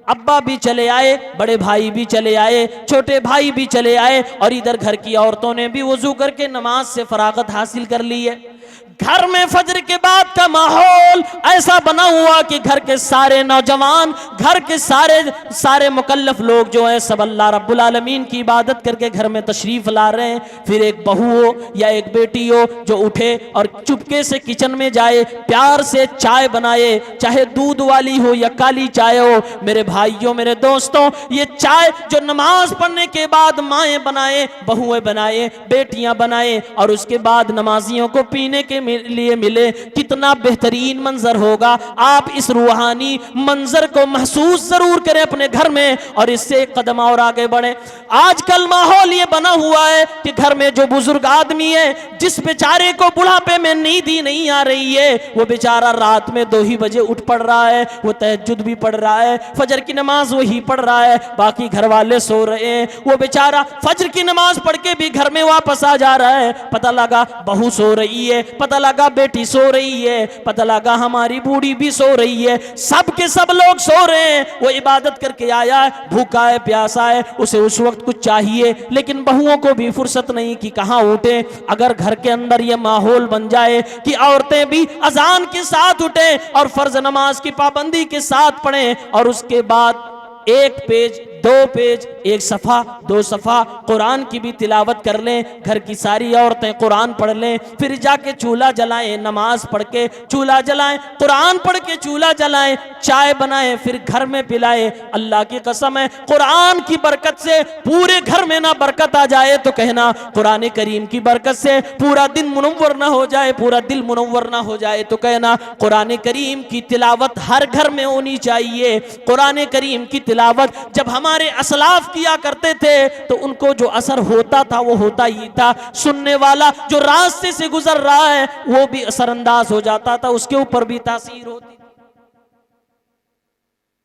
अब्बा भी चले आए, बड़े भाई भी चले आए, छोटे भाई भी चले आए, और इधर घर की औरतों ने भी वजू करके नमाज से फरागत हासिल कर ली है। घर में फजर के बाद का माहौल ऐसा बना हुआ कि घर के सारे नौजवान, घर के सारे मुकल्लफ लोग जो है सब अल्लाह रब्बुल आलमीन की इबादत करके घर में तशरीफ ला रहे हैं। फिर एक बहू हो या एक बेटी हो जो उठे और चुपके से किचन में जाए, प्यार से चाय बनाए, चाहे दूध वाली हो या काली चाय हो। मेरे भाइयों, मेरे दोस्तों, ये चाय जो नमाज पढ़ने के बाद माएँ बनाए, बहुएं बनाए, बेटियां बनाए, और उसके बाद नमाजियों को पीने के लिए मिले, कितना बेहतरीन मंजर होगा। आप इस रूहानी मंजर को महसूस जरूर करें अपने घर में, और इससे एक कदम और आगे बढ़े। आजकल माहौल ये बना हुआ है कि घर में जो बुजुर्ग आदमी है, जिस बेचारे को बुढ़ापे में नींद ही नहीं आ रही है, वो बेचारा रात में 2 ही बजे उठ पड़ रहा है, वो तहज्जुद भी पढ़ रहा है, फजर की नमाज वही पढ़ रहा है, बाकी घर वाले सो रहे हैं, वो बेचारा फजर की नमाज पढ़ के भी घर में वापस आ जा रहा है। पता लगा बहू सो रही है, पता लगा बेटी सो रही है, पता लगा हमारी बूढ़ी भी सो रही है, सब के सब लोग सो रहे हैं। वो इबादत करके आया है, भूखा है, प्यासा है, उसे उस वक्त कुछ चाहिए, लेकिन बहुओं को भी फुर्सत नहीं कि कहां उठे। अगर घर के अंदर ये माहौल बन जाए कि औरतें भी अजान के साथ उठे और फर्ज नमाज की पाबंदी के साथ पढ़ें, और उसके बाद 1 पेज 2 पेज 1 सफ़ा 2 सफ़ा कुरान की भी तिलावत कर लें, घर की सारी औरतें कुरान पढ़ लें, फिर जाके चूल्हा जलाएं, नमाज पढ़ के चूल्हा जलाएं, कुरान पढ़ के चूल्हा जलाएं, चाय बनाएं, फिर घर में पिलाएं। अल्लाह की कसम है, कुरान की बरकत से पूरे घर में ना बरकत आ जाए तो कहना, कुरान करीम की बरकत से पूरा दिन मुनव्वर ना हो जाए, पूरा दिल मुनव्वर ना हो जाए तो कहना। कुरान करीम की तिलावत हर घर में होनी चाहिए। कुरान करीम की तिलावत जब हमारे असलाफ किया करते थे तो उनको जो असर होता था वो होता ही था। सुनने वाला जो रास्ते से गुजर रहा है वो भी असरअंदाज हो जाता था, उसके ऊपर भी तासीर होती।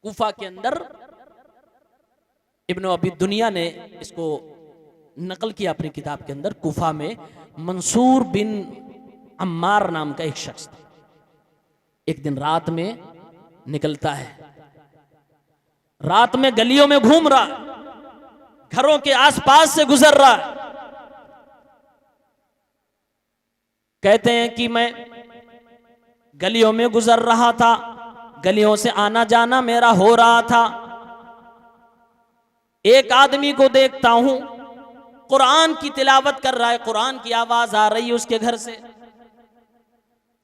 कूफा के अंदर इब्न अबी दुनिया ने इसको नकल किया अपनी किताब के अंदर। कूफा में मंसूर बिन अम्मार नाम का एक शख्स था। एक दिन रात में निकलता है, रात में गलियों में घूम रहा, घरों के आसपास से गुजर रहा। कहते हैं कि मैं गलियों में गुजर रहा था, गलियों से आना जाना मेरा हो रहा था। एक आदमी को देखता हूं, कुरान की तिलावत कर रहा है, कुरान की आवाज आ रही है उसके घर से,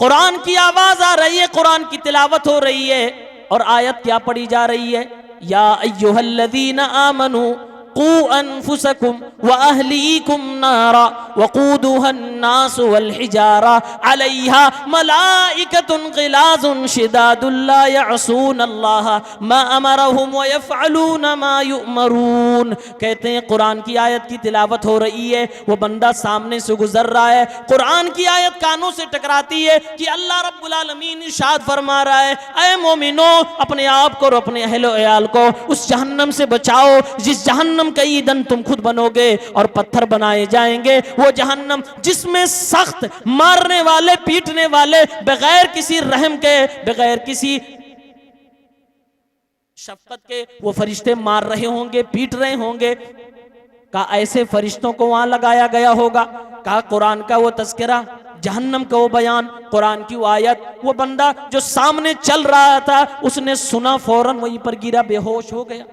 कुरान की आवाज आ रही है, कुरान की तिलावत हो रही है। और आयत क्या पढ़ी जा रही है? या अय्युहल्लज़ीना आमनू कू अनफुसकुम व अहलीकुम नारा वक़ूदुहन्नासु वल हिजारा अलैहा मलाइकतुन ग़िलाज़ुन शिदादुन ला यअसूनल्लाह मा अमरहुम व यफ़अलून मा युअमरून। कहते हैं कुरान की आयत की तिलावत हो रही है, वो बंदा सामने से गुजर रहा है, कुरान की आयत कानों से टकराती है कि अल्लाह रब्बुल आलमीन इरशाद फरमा रहा है, ऐ मोमिनो अपने आप को और अपने अहलो अयाल को उस जहन्नम से बचाओ जिस जहन्नम का ईंधन तुम खुद बनोगे और पत्थर बनाए जाएंगे। वो जहन्नम जिसमें सख्त मारने वाले, पीटने वाले, बगैर किसी रहम के, बगैर किसी शफकत के वो फरिश्ते मार रहे होंगे, पीट रहे होंगे। का ऐसे फरिश्तों को वहां लगाया गया होगा। कहा कुरान का वो तज़किरा, जहन्नम का वो बयान, कुरान की वो आयत। वो बंदा जो सामने चल रहा था उसने सुना, फौरन वहीं पर गिरा, बेहोश हो गया,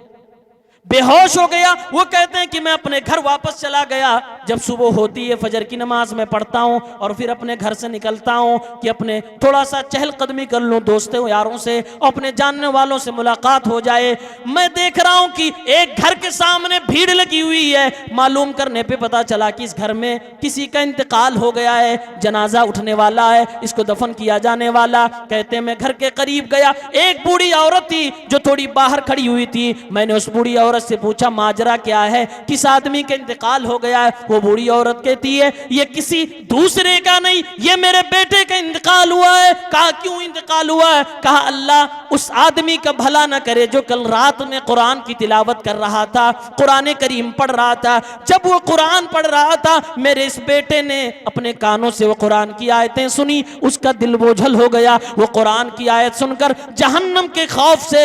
बेहोश हो गया। वो कहते हैं कि मैं अपने घर वापस चला गया। जब सुबह होती है फजर की नमाज में पढ़ता हूँ और फिर अपने घर से निकलता हूँ कि अपने थोड़ा सा चहलकदमी कर लूँ दोस्तों यारों से, अपने जानने वालों से मुलाकात हो जाए। मैं देख रहा हूँ कि एक घर के सामने भीड़ लगी हुई है। मालूम करने पे पता चला कि इस घर में किसी का इंतकाल हो गया है, जनाजा उठने वाला है, इसको दफन किया जाने वाला। कहते मैं घर के करीब गया, एक बूढ़ी औरत थी जो थोड़ी बाहर खड़ी हुई थी। मैंने उस बूढ़ी औरत से पूछा माजरा क्या है, किस आदमी का इंतकाल हो गया है? वो बूढ़ी औरत कहती है ये किसी दूसरे का नहीं, ये मेरे बेटे का इंतकाल हुआ है। कहा क्यों इंतकाल हुआ है? कहा अल्लाह उस आदमी का भला न करे जो कल रात में कुरान की तिलावत कर रहा था, कुरान करीम पढ़ रहा था। जब वो कुरान पढ़ रहा था मेरे इस बेटे ने अपने कानों से वो कुरान की आयतें सुनी, उसका दिल बोझल हो गया। वो कुरान की आयत सुनकर जहन्नम के खौफ से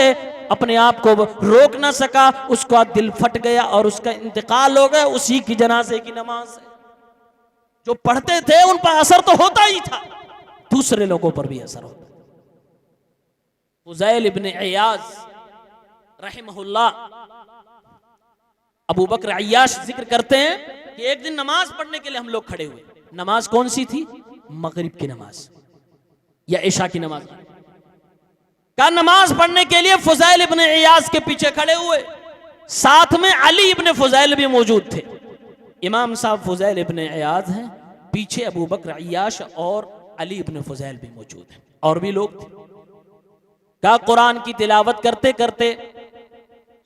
अपने आप को रोक ना सका, उसका दिल फट गया और उसका इंतकाल हो गया। उसी की जनाजे की नमाज है। जो पढ़ते थे उन पर असर तो होता ही था, दूसरे लोगों पर भी असर होता। फुज़ैल इब्न इयाज रहमहुल्लाह, अबू बकर अय्याश जिक्र करते हैं कि एक दिन नमाज पढ़ने के लिए हम लोग खड़े हुए। नमाज कौन सी थी? मगरिब की नमाज या इशा की नमाज का नमाज पढ़ने के लिए फुज़ैल इब्न इयाज के पीछे खड़े हुए। साथ में अली इब्न फुज़ैल भी मौजूद थे। इमाम साहब फुज़ैल इब्न इयाज हैं, पीछे अबू बकर अय्याश और अली इब्न फुज़ैल भी मौजूद हैं, और भी लोग थे। का कुरान की तिलावत करते करते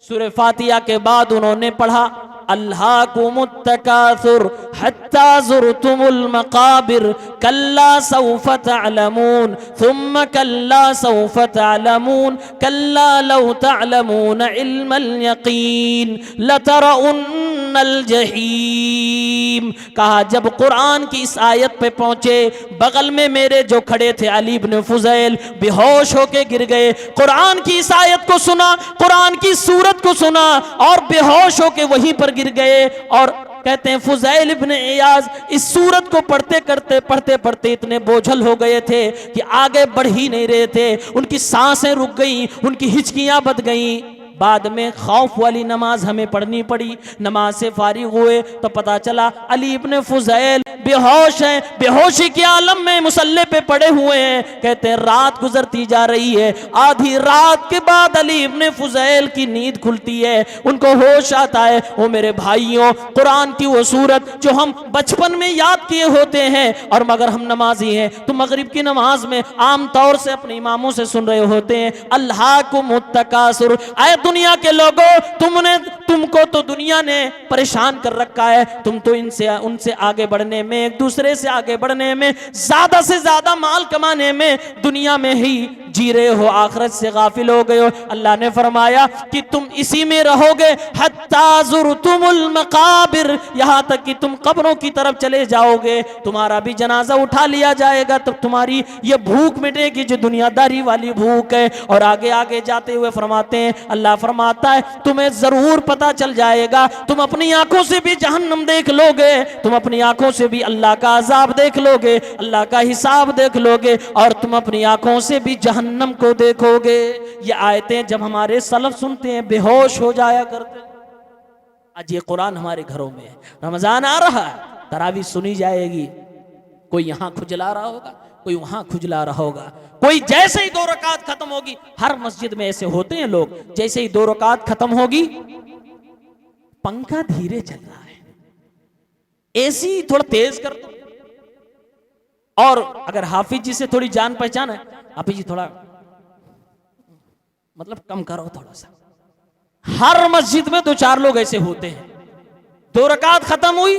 सूरह फातिहा के बाद उन्होंने पढ़ा अल्हाकुमुत तकासुर हत्ता ज़ुरतुमुल मकाबिर कल्ला सौफ तअलमून थुम्मा कल्ला सौफ तअलमून कल्ला लौ तअलमून इल्मल यकीन लतरउन्नल जहीम। कहा जब कुरान की इस आयत पे पहुंचे, बगल में मेरे जो खड़े थे अली इब्न फुज़ैल बेहोश होके गिर गए। कुरान की इस आयत को सुना, कुरान की सूरत को सुना और बेहोश होके वहीं पर गिर गए। और कहते हैं फुज़ैल इब्न इयाज इस सूरत को पढ़ते पढ़ते इतने बोझल हो गए थे कि आगे बढ़ ही नहीं रहे थे। उनकी सांसें रुक गई, उनकी हिचकियां बंध गई। बाद में खौफ वाली नमाज हमें पढ़नी पड़ी। नमाज से फारिग हुए तो पता चला अली इब्न फुज़ैल बेहोश हैं, बेहोशी के आलम में मुसल्ले पे पड़े हुए हैं। कहते हैं रात गुजरती जा रही है, आधी रात के बाद अली इब्न फुज़ैल की नींद खुलती है, उनको होश आता है। वो मेरे भाइयों, कुरान की वो सूरत जो हम बचपन में याद किए होते हैं, और मगर हम नमाजी हैं तो मगरिब की नमाज में आम तौर से अपने इमामों से सुन रहे होते हैं अल्हाकुमुत तकासुर। आए दुनिया के लोगों, तुमको तो दुनिया ने परेशान कर रखा है। तुम तो उनसे आगे बढ़ने में, एक दूसरे से आगे बढ़ने में, ज्यादा से ज्यादा माल कमाने में, दुनिया में ही जी रहे हो, आखिरत से गाफिल हो गए हो। अल्लाह ने फरमाया कि तुम इसी में रहोगे हत्ता ज़ुरतुमुल मकाबिर, यहां तक कि तुम कब्रों की तरफ चले जाओगे, तुम्हारा भी जनाजा उठा लिया जाएगा, तब तुम्हारी ये भूख मिटेगी जो दुनियादारी वाली भूख है। और आगे आगे जाते हुए फरमाते हैं, अल्लाह फरमाता है तुम्हें जरूर पता चल जाएगा, तुम अपनी आंखों से भी जहन्नम देख लोगे, तुम अपनी आंखों से भी अल्लाह का अजाब देख लोगे, अल्लाह का हिसाब देख लोगे, और तुम अपनी आंखों से भी जहन्नम को देखोगे। ये आयतें जब हमारे सलफ सुनते हैं बेहोश हो जाया करते। आज ये कुरान हमारे घरों में है, रमजान आ रहा है, तरावी सुनी जाएगी, कोई यहां खुजला रहा होगा, कोई वहां खुजला रहा होगा, कोई जैसे ही 2 रकात खत्म होगी, हर मस्जिद में ऐसे होते हैं लोग, जैसे ही 2 रकात खत्म होगी पंखा धीरे चल रहा है, एसी थोड़ा तेज कर दो, और अगर हाफिज जी से थोड़ी जान पहचान है, हाफिज जी थोड़ा मतलब कम करो थोड़ा सा। हर मस्जिद में 2-4 लोग ऐसे होते हैं, 2 रकात खत्म हुई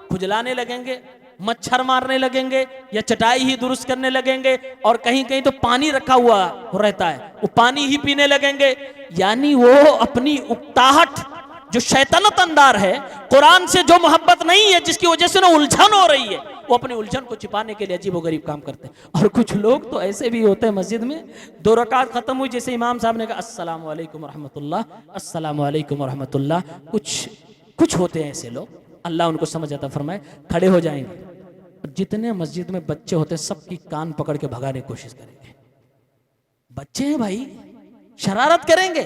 खुजलाने लगेंगे, मच्छर मारने लगेंगे, या चटाई ही दुरुस्त करने लगेंगे, और कहीं कहीं तो पानी रखा हुआ रहता है वो पानी ही पीने लगेंगे। यानी वो अपनी उकताहट जो शैतानत अंदार है, कुरान से जो मोहब्बत नहीं है, जिसकी वजह से ना उलझन हो रही है, वो अपनी उलझन को छिपाने के लिए अजीबोगरीब काम करते हैं। और कुछ लोग तो ऐसे भी होते हैं मस्जिद में 2 रकात खत्म हुई, जैसे इमाम साहब ने कहा अस्सलाम वालेकुम रहमतुल्लाह, अस्सलाम वालेकुम रहमतुल्लाह, कुछ होते हैं ऐसे लोग, अल्लाह उनको समझ आता फरमाए, खड़े हो जाएंगे। जितने मस्जिद में बच्चे होते हैं सबकी कान पकड़ के भगाने की कोशिश करेंगे। बच्चे हैं भाई, शरारत करेंगे,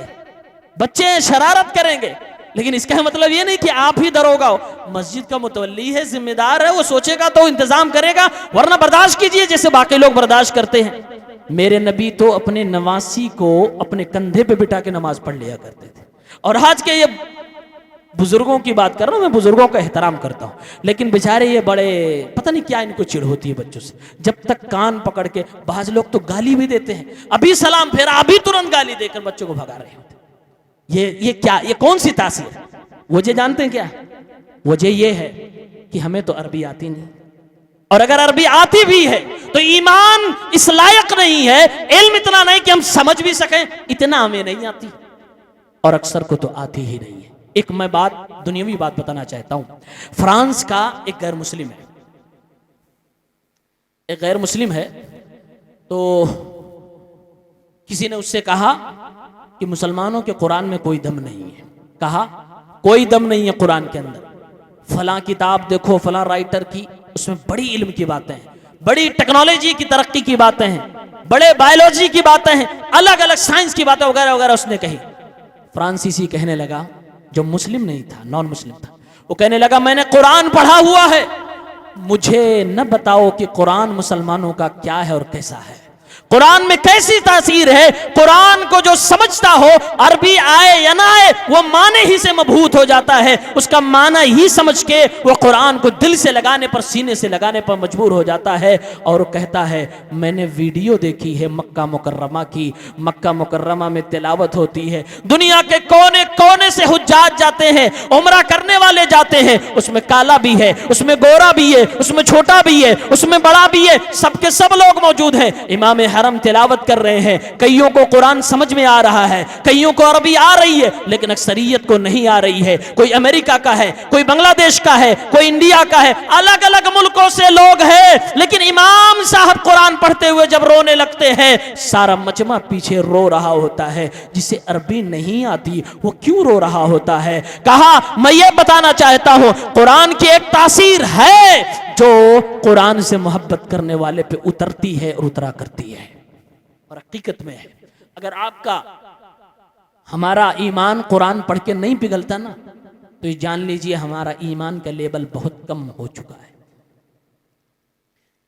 बच्चे हैं शरारत करेंगे, लेकिन इसका मतलब ये नहीं कि आप ही दरोगा हो। मस्जिद का मुतवल्ली है, जिम्मेदार है, वो सोचेगा तो इंतजाम करेगा, वरना बर्दाश्त कीजिए जैसे बाकी लोग बर्दाश्त करते हैं। मेरे नबी तो अपने नवासी को अपने कंधे पे बिठा के नमाज पढ़ लिया करते थे। और आज के ये बुजुर्गों की बात कर रहा हूं, मैं बुजुर्गों का एहतराम करता हूं, लेकिन बेचारे ये बड़े पता नहीं क्या इनको चिढ़ होती है बच्चों से। जब तक कान पकड़ के, बाज लोग तो गाली भी देते हैं, अभी सलाम फेरा अभी तुरंत गाली देकर बच्चों को भगा रहे होते। ये क्या, ये कौन सी तासीर? वजह जानते हैं क्या? वजह ये है कि हमें तो अरबी आती नहीं, और अगर अरबी आती भी है तो ईमान इस लायक नहीं है, इल्म इतना नहीं कि हम समझ भी सकें, इतना हमें नहीं आती, और अक्सर को तो आती ही नहीं है। एक मैं बात, दुनियावी बात बताना चाहता हूं। फ्रांस का एक गैर मुस्लिम है, एक गैर मुस्लिम है, तो किसी ने उससे कहा कि मुसलमानों के कुरान में कोई दम नहीं है। कहा कोई दम नहीं है कुरान के अंदर, फलां किताब देखो फलां राइटर की, उसमें बड़ी इल्म की बातें हैं, बड़ी टेक्नोलॉजी की तरक्की की बातें हैं, बड़े बायोलॉजी की बातें हैं, अलग अलग साइंस की बातें वगैरह वगैरह उसने कही। फ्रांसीसी कहने लगा, जो मुस्लिम नहीं था, नॉन मुस्लिम था, वो कहने लगा मैंने कुरान पढ़ा हुआ है, मुझे न बताओ कि कुरान मुसलमानों का क्या है और कैसा है, कुरान में कैसी तासीर है। कुरान को जो समझता हो, अरबी आए या ना आए, वो माने ही से मबहूत हो जाता है, उसका माना ही समझ के वो कुरान को दिल से लगाने पर, सीने से लगाने पर मजबूर हो जाता है। और वो कहता है मैंने वीडियो देखी है मक्का मुकर्रमा की, मक्का मुकर्रमा में तिलावत होती है, दुनिया के कोने कोने से हुज्जाज जाते हैं, उम्रा करने वाले जाते हैं, उसमें काला भी है, उसमें गोरा भी है, उसमें छोटा भी है, उसमें बड़ा भी है, सबके सब लोग मौजूद हैं। इमाम हरम तिलावत कर रहे हैं, कईयों को कुरान समझ में आ रहा है, कईयों को अरबी आ रही है, लेकिन अक्सरियत को नहीं आ रही है। कोई अमेरिका का है, कोई बांग्लादेश का है, कोई इंडिया का है, अलग अलग मुल्कों से लोग हैं, लेकिन इमाम साहब कुरान पढ़ते हुए जब रोने लगते हैं, सारा मजमा पीछे रो रहा होता है। जिसे अरबी नहीं आती वो क्यों रो रहा होता है? कहा मैं ये बताना चाहता हूं, कुरान की एक तासीर है जो कुरान से मोहब्बत करने वाले पे उतरती है और उतरा करती है, और हकीकत में है। अगर आपका हमारा ईमान कुरान पढ़ के नहीं पिघलता ना, तो ये जान लीजिए हमारा ईमान का लेवल बहुत कम हो चुका है।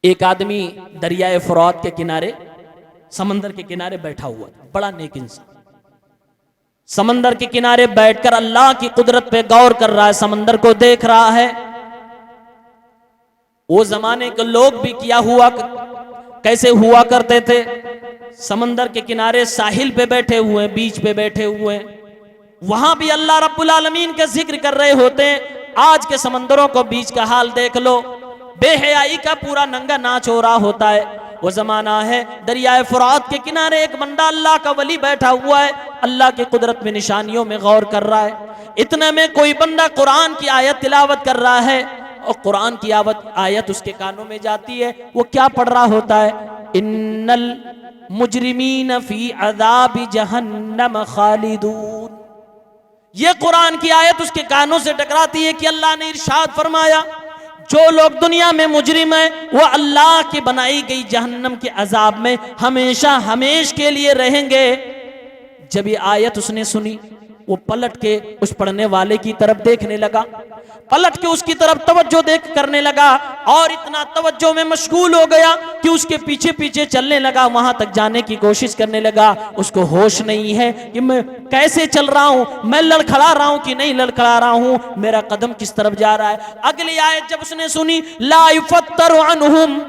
एक आदमी दरियाए फुरात के किनारे, समंदर के किनारे बैठा हुआ था, बड़ा नेक इंसान, समंदर के किनारे बैठकर अल्लाह की कुदरत पे गौर कर रहा है, समंदर को देख रहा है। वो जमाने के लोग भी किया हुआ कैसे हुआ करते थे, समंदर के किनारे साहिल पे बैठे हुए, बीच पे बैठे हुए, वहां भी अल्लाह रब्बुल आलमीन का जिक्र कर रहे होते हैं। आज के समंदरों को बीच का हाल देख लो, बेहयाई का पूरा नंगा नाच हो रहा होता है। वो जमाना है दरियाए फुरात के किनारे एक बंदा अल्लाह का वली बैठा हुआ है, अल्लाह की कुदरत में निशानियों में गौर कर रहा है। इतने में कोई बंदा कुरान की आयत तिलावत कर रहा है, और कुरान की आयत उसके कानों में जाती है। वो क्या पढ़ रहा होता है? इन्नल मुजरिमीन फी अज़ाबि जहन्नम खालिदून। ये कुरान की आयत उसके कानों से टकराती है कि अल्लाह ने इरशाद फरमाया, जो लोग दुनिया में मुजरिम है वो अल्लाह की बनाई गई जहन्नम के अजाब में हमेशा हमेश के लिए रहेंगे। जब ये आयत उसने सुनी, वो पलट के उस पढ़ने वाले की तरफ देखने लगा, पलट के उसकी तरफ तवज्जो देख करने लगा, और इतना तवज्जो में मशगूल हो गया कि उसके पीछे पीछे चलने लगा, वहां तक जाने की कोशिश करने लगा। उसको होश नहीं है कि मैं कैसे चल रहा हूं, मैं लड़खड़ा रहा हूं कि नहीं लड़खड़ा रहा हूं, मेरा कदम किस तरफ जा रहा है। अगली आयत जब उसने सुनी, ला युफत्तरु अन्हुम,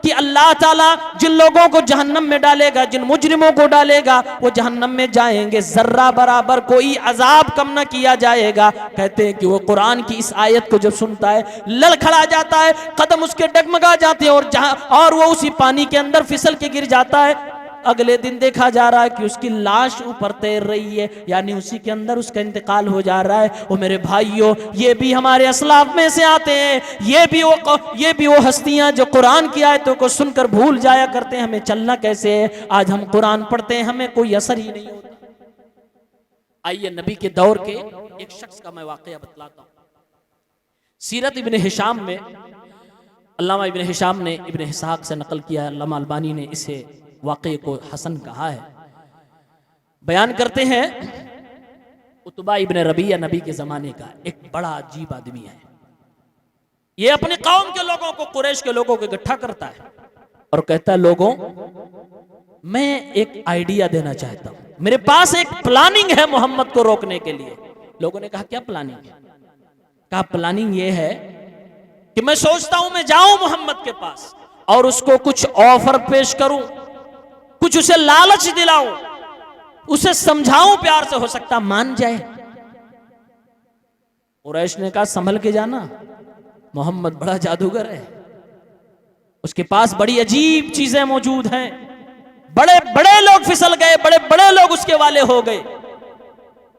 कि अल्लाह ताला जिन लोगों को जहन्नम में डालेगा, जिन मुजरिमों को डालेगा, वो जहन्नम में जाएंगे, जर्रा बराबर कोई अजाब कम न किया जाएगा। कहते हैं कि वो कुरान की इस आयत को जब सुनता है, लड़खड़ा जाता है, कदम उसके डगमगा जाते हैं, और वो उसी पानी के अंदर फिसल के गिर जाता है। अगले दिन देखा जा रहा है कि उसकी लाश ऊपर तैर रही है, यानी उसी के अंदर उसका इंतकाल हो जा रहा है। वो मेरे भाइयों, ये भी हमारे असलाफ में से आते हैं, ये भी वो हस्तियां जो कुरान की आयतों को सुनकर भूल जाया करते हैं। हमें चलना कैसे है? आज हम कुरान पढ़ते हैं, हमें कोई असर ही नहीं होता। आइए नबी के दौर के एक शख्स का मैं वाकया बतलाता हूं। सीरत इब्न हिशाम में, अल्लामा इब्न हिशाम ने इब्न इसहाक से नकल किया, अल्लामा अलबानी ने इसे वाक़े को हसन कहा है। बयान करते हैं उतबा इब्ने रबिया नबी के जमाने का एक बड़ा अजीब आदमी है। ये अपने कौम के लोगों को, कुरैश के लोगों को इकट्ठा करता है और कहता है, लोगों मैं एक आइडिया देना चाहता हूं, मेरे पास एक प्लानिंग है मोहम्मद को रोकने के लिए। लोगों ने कहा, क्या प्लानिंग है? कहा, प्लानिंग ये है कि मैं सोचता हूं मैं जाऊं मोहम्मद के पास और उसको कुछ ऑफर पेश करूं, कुछ उसे लालच दिलाऊं, उसे समझाऊं प्यार से, हो सकता मान जाए। कुरैश ने कहा, संभल के जाना, मोहम्मद बड़ा जादूगर है, उसके पास बड़ी अजीब चीजें मौजूद हैं। बड़े बड़े लोग फिसल गए, बड़े बड़े लोग उसके वाले हो गए।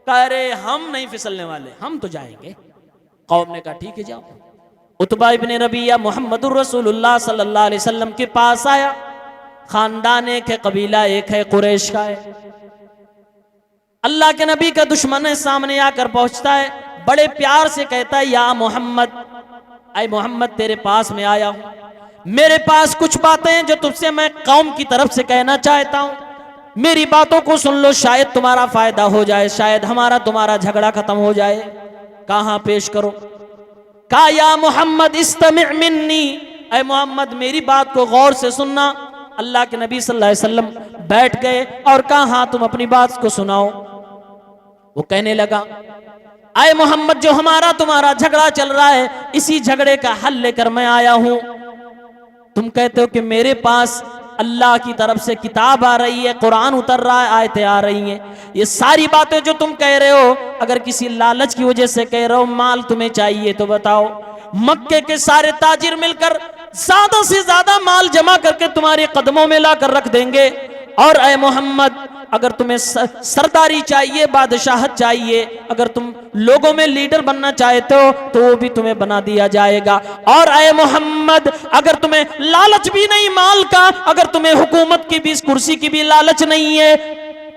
कह रहे, हम नहीं फिसलने वाले, हम तो जाएंगे। कौम ने कहा, ठीक है जाओ। उतबा इब्ने रबिया मुहम्मदुर रसूलुल्लाह सल्लल्लाहु अलैहि वसल्लम के पास आया। खानदान एक है, कबीला एक है, कुरैश का है। अल्लाह के नबी का दुश्मन है, सामने आकर पहुंचता है, बड़े प्यार से कहता है, या मोहम्मद, ऐ मोहम्मद तेरे पास में आया हूं, मेरे पास कुछ बातें हैं जो तुझसे मैं कौम की तरफ से कहना चाहता हूं, मेरी बातों को सुन लो, शायद तुम्हारा फायदा हो जाए, शायद हमारा तुम्हारा झगड़ा खत्म हो जाए। कहां पेश करो? कहा, या मोहम्मद इस्तमि मिन्नी, ऐ मोहम्मद मेरी बात को गौर से सुनना। अल्लाह के नबी सल्लल्लाहु अलैहि वसल्लम बैठ गए और कहा, हाँ तुम अपनी बात को सुनाओ। वो कहने लगा, ऐ मोहम्मद जो हमारा तुम्हारा झगड़ा चल रहा है, इसी झगड़े का हल लेकर मैं आया हूं। तुम कहते हो कि मेरे पास अल्लाह की तरफ से किताब आ रही है, कुरान उतर रहा है, आयतें आ रही हैं, ये सारी बातें जो तुम कह रहे हो, अगर किसी लालच की वजह से कह रहे हो, माल तुम्हें चाहिए तो बताओ, मक्के के सारे ताजिर मिलकर ज्यादा से ज्यादा माल जमा करके तुम्हारे कदमों में लाकर रख देंगे। और ऐ मोहम्मद अगर तुम्हें सरदारी चाहिए, बादशाहत चाहिए, अगर तुम लोगों में लीडर बनना चाहते हो तो वो भी तुम्हें बना दिया जाएगा। और ऐ मोहम्मद अगर तुम्हें लालच भी नहीं माल का, अगर तुम्हें हुकूमत की भी, इस कुर्सी की भी लालच नहीं है,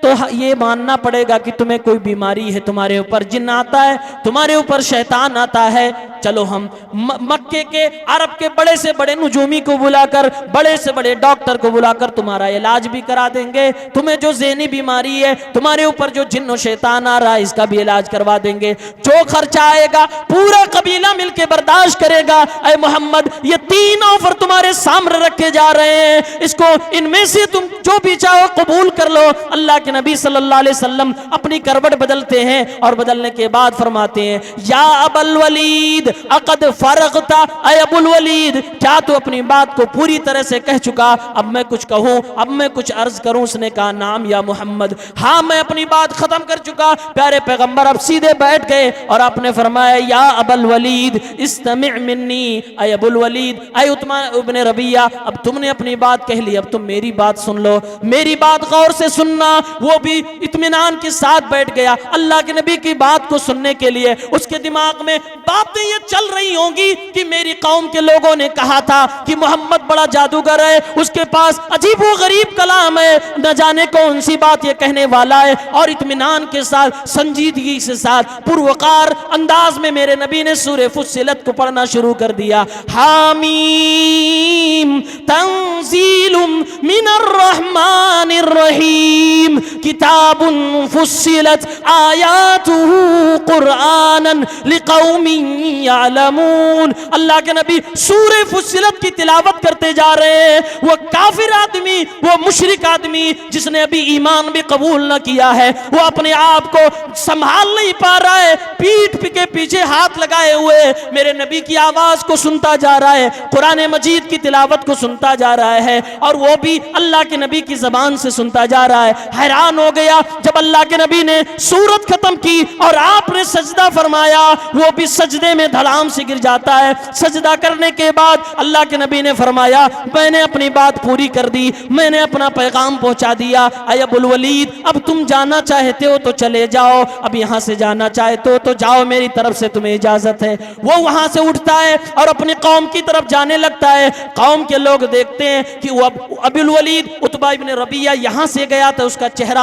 तो ये मानना पड़ेगा कि तुम्हें कोई बीमारी है, तुम्हारे ऊपर जिन्न आता है, तुम्हारे ऊपर शैतान आता है। चलो हम मक्के के, अरब के बड़े से बड़े नुजूमी को बुलाकर, बड़े से बड़े डॉक्टर को बुलाकर तुम्हारा इलाज भी करा देंगे। तुम्हें जो ज़हनी बीमारी है, तुम्हारे ऊपर जो जिन्न शैतान आ रहा है, इसका भी इलाज करवा देंगे। जो खर्चा आएगा पूरा कबीला मिलके बर्दाश्त करेगा। ऐ मोहम्मद ये 3 ऑफर तुम्हारे सामने रखे जा रहे हैं, इसको इनमें से तुम जो भी चाहो कबूल कर लो। अल्लाह के नबी सल्लल्लाहु अलैहि वसल्लम अपनी करवट बदलते हैं और बदलने के बाद फरमाते हैं, या अबुल वलीद अक़द फरग़ता, ऐ अबुल वलीद क्या तू अपनी बात को पूरी तरह से कह चुका, अब मैं कुछ कहूं, अब मैं कुछ अर्ज करूं? उसने कहा, नाम या मोहम्मद, हाँ मैं अपनी बात खत्म कर चुका। प्यारे पैगंबर अब सीधे बैठ गए और आपने फरमाया, या अबुल वलीद इस्तमि मिन्नी, ऐ अबुल वलीद, ऐ उतबा इब्ने रबिया, अब तुमने अपनी बात कह ली, अब तुम मेरी बात सुन लो, मेरी बात गौर से सुनना। वो भी इत्मीनान के साथ बैठ गया अल्लाह के नबी की बात को सुनने के लिए। उसके दिमाग में बातें ये चल रही होंगी कि मेरी कौम के लोगों ने कहा था कि मोहम्मद बड़ा जादूगर है, उसके पास अजीब व गरीब कलाम है, न जाने कौन सी बात ये कहने वाला है। और इत्मीनान के साथ, संजीदगी के साथ, पुरवकार अंदाज में मेरे नबी ने सूरह फुस्सिलत को पढ़ना शुरू कर दिया। हामीम तंजीलुम मिनर रहमानिर रहीम किताबुन फुस्सिलत आयातुहु कुरआनन लिकौमिन यअलमून। अल्लाह के नबी सूरह फुस्सिलत की तिलावत करते जा रहे हैं। वो काफिर आदमी, वो मुशरिक आदमी जिसने अभी ईमान भी कबूल न किया है, वो अपने आप को संभाल नहीं पा रहा है, पीठ के पीछे हाथ लगाए हुए मेरे नबी की आवाज को सुनता जा रहा है, कुरान मजीद की तिलावत को सुनता जा रहा है, और वो भी अल्लाह के नबी की जबान से सुनता जा रहा है। हैरान हो गया जब अल्लाह के नबी ने सूरत खत्म की और आपने सजदा फरमाया, वो भी सजदे में धड़ाम से गिर जाता है। सजदा करने के बाद अल्लाह के नबी ने फरमाया, मैंने अपनी बात पूरी कर दी, मैंने अपना पैगाम पहुंचा दिया। ऐ अबुल वलीद अब तुम जाना चाहते हो तो चले जाओ, अब यहां से जाना चाहते हो तो जाओ, मेरी तरफ से तुम्हें इजाजत है। वो वहां से उठता है और अपनी कौम की तरफ जाने लगता है। कौम के लोग देखते हैं कि वो अबुल वलीद उतबा इब्ने रबिया यहां से गया था, उसका चेहरा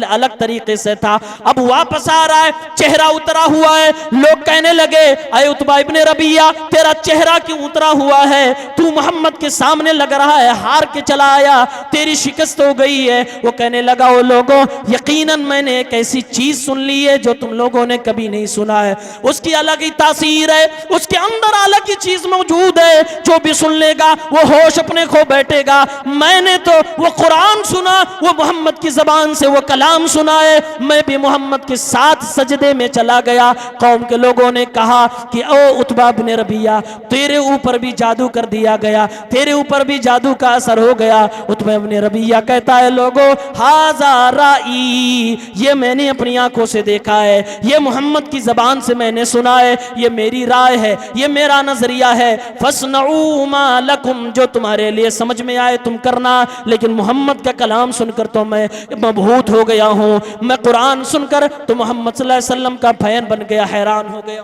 अलग तरीके से था, अब वापस आ रहा है, चेहरा उतरा हुआ है। लोग कहने लगे, अय उतबा इब्ने रबिया, तेरा चेहरा क्यों उतरा हुआ है? तू मोहम्मद के सामने लग रहा है हार के चला आया, तेरी शिकस्त हो गई है। वो कहने लगा, ओ लोगों, यकीनन मैंने एक ऐसी चीज सुन ली है जो तुम लोगों ने कभी नहीं सुना है, उसकी अलग ही तासीर है, उसके अंदर अलग ही चीज मौजूद है, जो भी सुन लेगा वो होश अपने खो बैठेगा। मैंने तो वो कुरान सुना, वो मोहम्मद की जबान से वो कलाम सुना है, मैं भी मोहम्मद के साथ सजदे में चला गया। कौम के लोगों ने कहा कि ओ उतबा इब्ने रबिया, तेरे ऊपर भी जादू कर दिया गया, तेरे ऊपर भी जादू का असर हो गया। उतबा इब्ने रबिया कहता है, लोगों, हाज़ा राई, ये मैंने अपनी आंखों से देखा है, ये मोहम्मद की जबान से मैंने सुना है, ये मेरी राय है, ये मेरा नजरिया है। फस्नऊ मा लकुम, जो तुम्हारे लिए समझ में आए तुम करना, लेकिन मोहम्मद का कलाम सुनकर तो मैं मबहूत हो गया हूँ, मैं कुरान सुनकर तो मोहम्मद सल्लल्लाहु अलैहि वसल्लम का फैन बन गया, हैरान हो गया।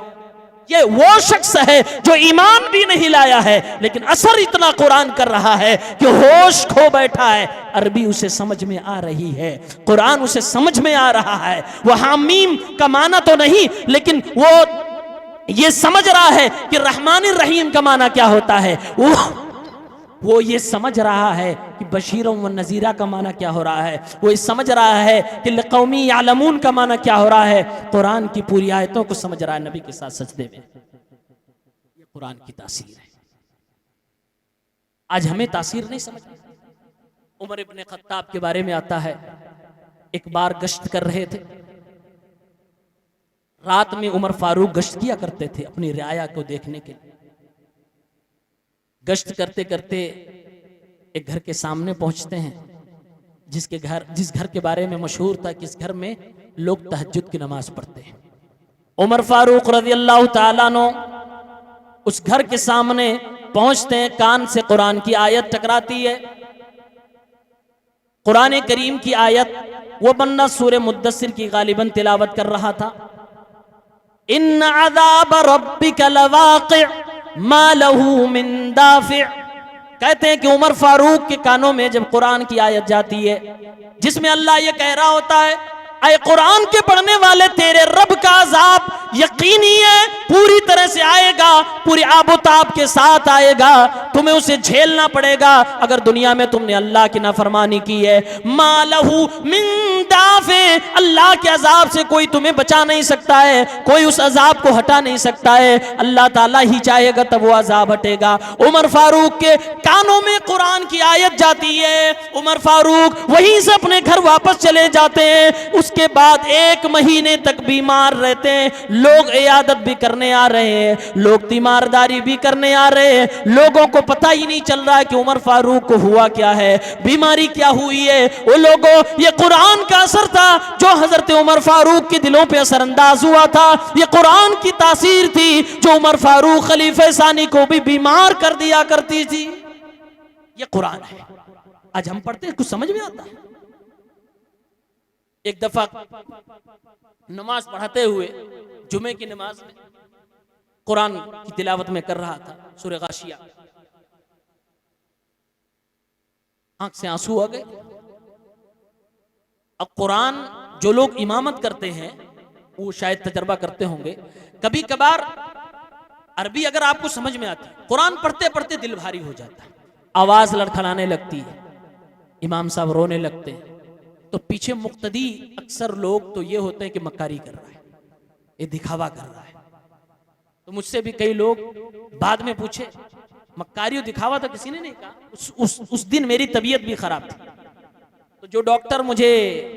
ये वो शख्स है जो ईमान भी नहीं लाया है, लेकिन असर इतना कुरान कर रहा है कि होश खो बैठा है। अरबी उसे समझ में आ रही है, कुरान उसे समझ में आ रहा है। वो हामीम का माना तो नहीं, लेकिन वो ये समझ रहा है कि रहमानिर रहीम का माना क्या होता है। वो ये समझ रहा है कि बशीरों व नज़ीरा का माना क्या हो रहा है। वो ये समझ रहा है कि लिक़ौमी यालमून का माना क्या हो रहा है। कुरान की पूरी आयतों को समझ रहा है नबी के साथ सजदे में। ये कुरान की तासीर है। आज हमें तासीर नहीं समझ। उमर इब्ने खत्ताब के बारे में आता है, एक बार गश्त कर रहे थे, रात में उमर फारूक गश्त किया करते थे अपनी रियाया को देखने के लिए। गश्त करते करते एक घर के सामने पहुंचते हैं, जिस घर के बारे में मशहूर था कि इस घर में लोग तहज्जुद की नमाज पढ़ते हैं। उमर फारूक रज़ी अल्लाह ताला अन्हु उस घर के सामने पहुंचते हैं, कान से कुरान की आयत टकराती है। कुरान करीम की आयत, वो बंदा सूरह मुद्दस्सिर की गालिबन तिलावत कर रहा था। इन्न अज़ाब रब्बिका लवाक़ि मा लहू मिन दाफ़ि। कहते हैं कि उमर फारूक के कानों में जब कुरान की आयत जाती है जिसमें अल्लाह ये कह रहा होता है, ऐ कुरान के पढ़ने वाले, तेरे रब का अज़ाब यकीनी है, पूरी तरह से आएगा, पूरी आबोताब के साथ आएगा, तुम्हें उसे झेलना पड़ेगा अगर दुनिया में तुमने अल्लाह की नाफरमानी की है। मा लहू मिन दाफ़े, अल्लाह के अज़ाब से कोई तुम्हें बचा नहीं सकता है, कोई उस अज़ाब को हटा नहीं सकता है, अल्लाह ताला ही चाहेगा तब वो अज़ाब हटेगा। उमर फारूक के कानों में कुरान की आयत जाती है, उमर फारूक वहीं से अपने घर वापस चले जाते हैं। उसके बाद 1 महीने तक बीमार रहते हैं, लोग इयादत भी करने आ रहे हैं, लोग तीमारदारी भी करने आ रहे हैं, लोगों को पता ही नहीं चल रहा है कि उमर फारूक को हुआ क्या है, बीमारी क्या हुई है। वो लोगों, ये कुरान का असर था जो हजरत उमर फारूक के दिलों पे असरअंदाज हुआ था। ये कुरान की तासीर थी जो उमर फारूक खलीफे सानी को भी बीमार कर दिया करती थी। ये कुरान है। आज हम पढ़ते हैं, कुछ समझ में आता है। एक दफा नमाज पढ़ाते हुए जुमे की नमाज में कुरान की तिलावत में कर रहा था, सूरह गाशिया, आंख से आंसू आ गए। अब कुरान जो लोग इमामत करते हैं वो शायद तजर्बा करते होंगे, कभी कभार अरबी अगर आपको समझ में आती, कुरान पढ़ते पढ़ते दिल भारी हो जाता है, आवाज लड़खड़ाने लगती है, इमाम साहब रोने लगते हैं, तो पीछे मुक्तदी अक्सर लोग तो ये होते हैं कि मक्कारी कर रहा है, ये दिखावा कर रहा है। तो मुझसे भी कई लोग बाद में पूछे, मक्कारी और दिखावा तो किसी ने नहीं कहा। उस दिन मेरी तबीयत भी खराब थी, तो जो डॉक्टर मुझे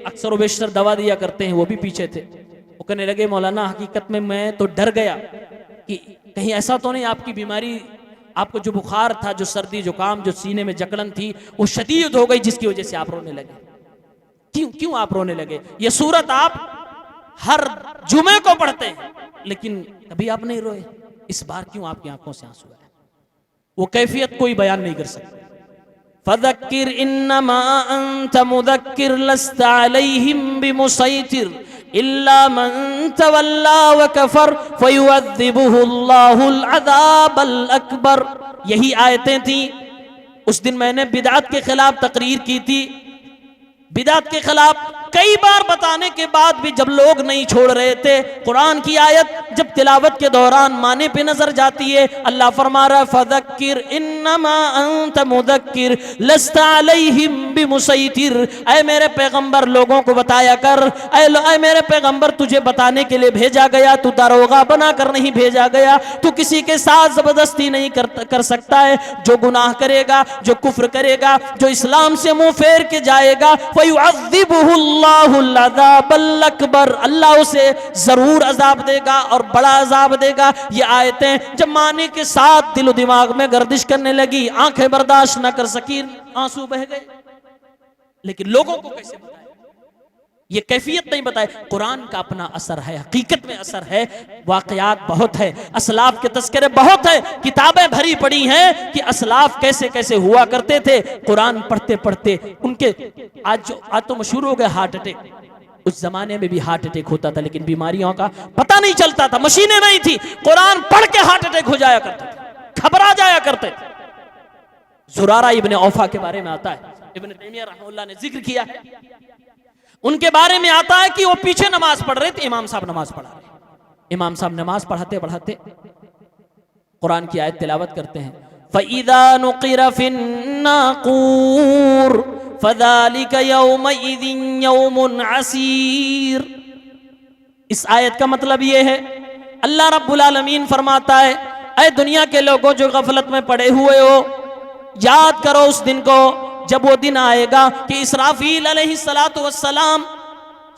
अक्सर बेशतर दवा दिया करते हैं वो भी पीछे थे। वो कहने लगे, मौलाना हकीकत में मैं तो डर गया कि कहीं ऐसा तो नहीं आपकी बीमारी, आपको जो बुखार था, जो सर्दी जुकाम, जो सीने में जकड़न थी, वो शदीद हो गई जिसकी वजह से आप रोने लगे। क्यों आप रोने लगे? ये सूरत आप हर जुमे को पढ़ते हैं लेकिन कभी आप नहीं रोए, इस बार क्यों आपकी आंखों से आंसू आए? वो कैफियत कोई बयान नहीं कर सकता। फदक्किर इन्नमा अंत मुदक्किर लस्त अलैहिम बिमुसैतिर इल्ला मन तवल्ला व कफर फयुअद्दिबुहुल्लाहुल अज़ाबल अकबर। यही आयतें थी। उस दिन मैंने बिदअत के खिलाफ तकरीर की थी, बिदअत के खिलाफ कई बार बताने के बाद भी जब लोग नहीं छोड़ रहे थे, कुरान की आयत जब तिलावत के दौरान माने पे नजर जाती है, अल्लाह फरमा रहा फदक्किर इन्नमा अंत मुदक्किर लस्ता अलैहिम बिमुसैतिर। ऐ मेरे पैगंबर लोगों को बताया कर, ऐ मेरे पैगंबर तुझे बताने के लिए भेजा गया, तू दारोगा बनाकर नहीं भेजा गया, तू किसी के साथ जबरदस्ती नहीं कर सकता है। जो गुनाह करेगा, जो कुफ्र करेगा, जो इस्लाम से मुंह फेर के जाएगा, फयुअज़्ज़िबुहुल्लाहुल अज़ाबल अकबर, अल्लाह उसे जरूर अजाब देगा और बड़ा अजाब देगा। ये आयतें जब माने के साथ दिलो दिमाग में गर्दिश करने लगी, आंखें बर्दाश्त न कर सकी, आंसू बह गए। लेकिन लोगों को कैसे बताए, ये कैफियत नहीं बताए। कुरान का अपना असर है, हकीकत में असर है, वाकयात बहुत है, असलाफ के तस्करे बहुत है, किताबें भरी पड़ी हैं कि असलाफ कैसे कैसे हुआ करते थे। कुरान पढ़ते पढ़ते उनके आज तो मशहूर हो गए हार्ट अटैक। उस जमाने में भी हार्ट अटैक होता था, लेकिन बीमारियों का पता नहीं चलता था, मशीनें नहीं थी। कुरान पढ़ के हार्ट अटैक हो जाया करते थे, घबरा जाया करते थे। जुरारा इब्ने औफा के बारे में आता है, इब्ने तैमिया रहमतुल्लाह ने जिक्र किया है। उनके बारे में आता है कि वो पीछे नमाज पढ़ रहे थे, इमाम साहब नमाज पढ़ा रहे। इमाम साहब नमाज पढ़ाते पढ़ाते कुरान की आयत तिलावत करते हैं, फ़इज़ा नुक़िर फ़िन्नाक़ूर फ़ज़ालिका यौमइज़िन यौमुन असीर। इस आयत का मतलब ये है, अल्लाह रब्बुल आलमीन फरमाता है, ऐ दुनिया के लोगों जो गफलत में पड़े हुए हो, याद करो उस दिन को जब वो दिन आएगा कि इसराफील अलैहिस्सलातु वस्सलाम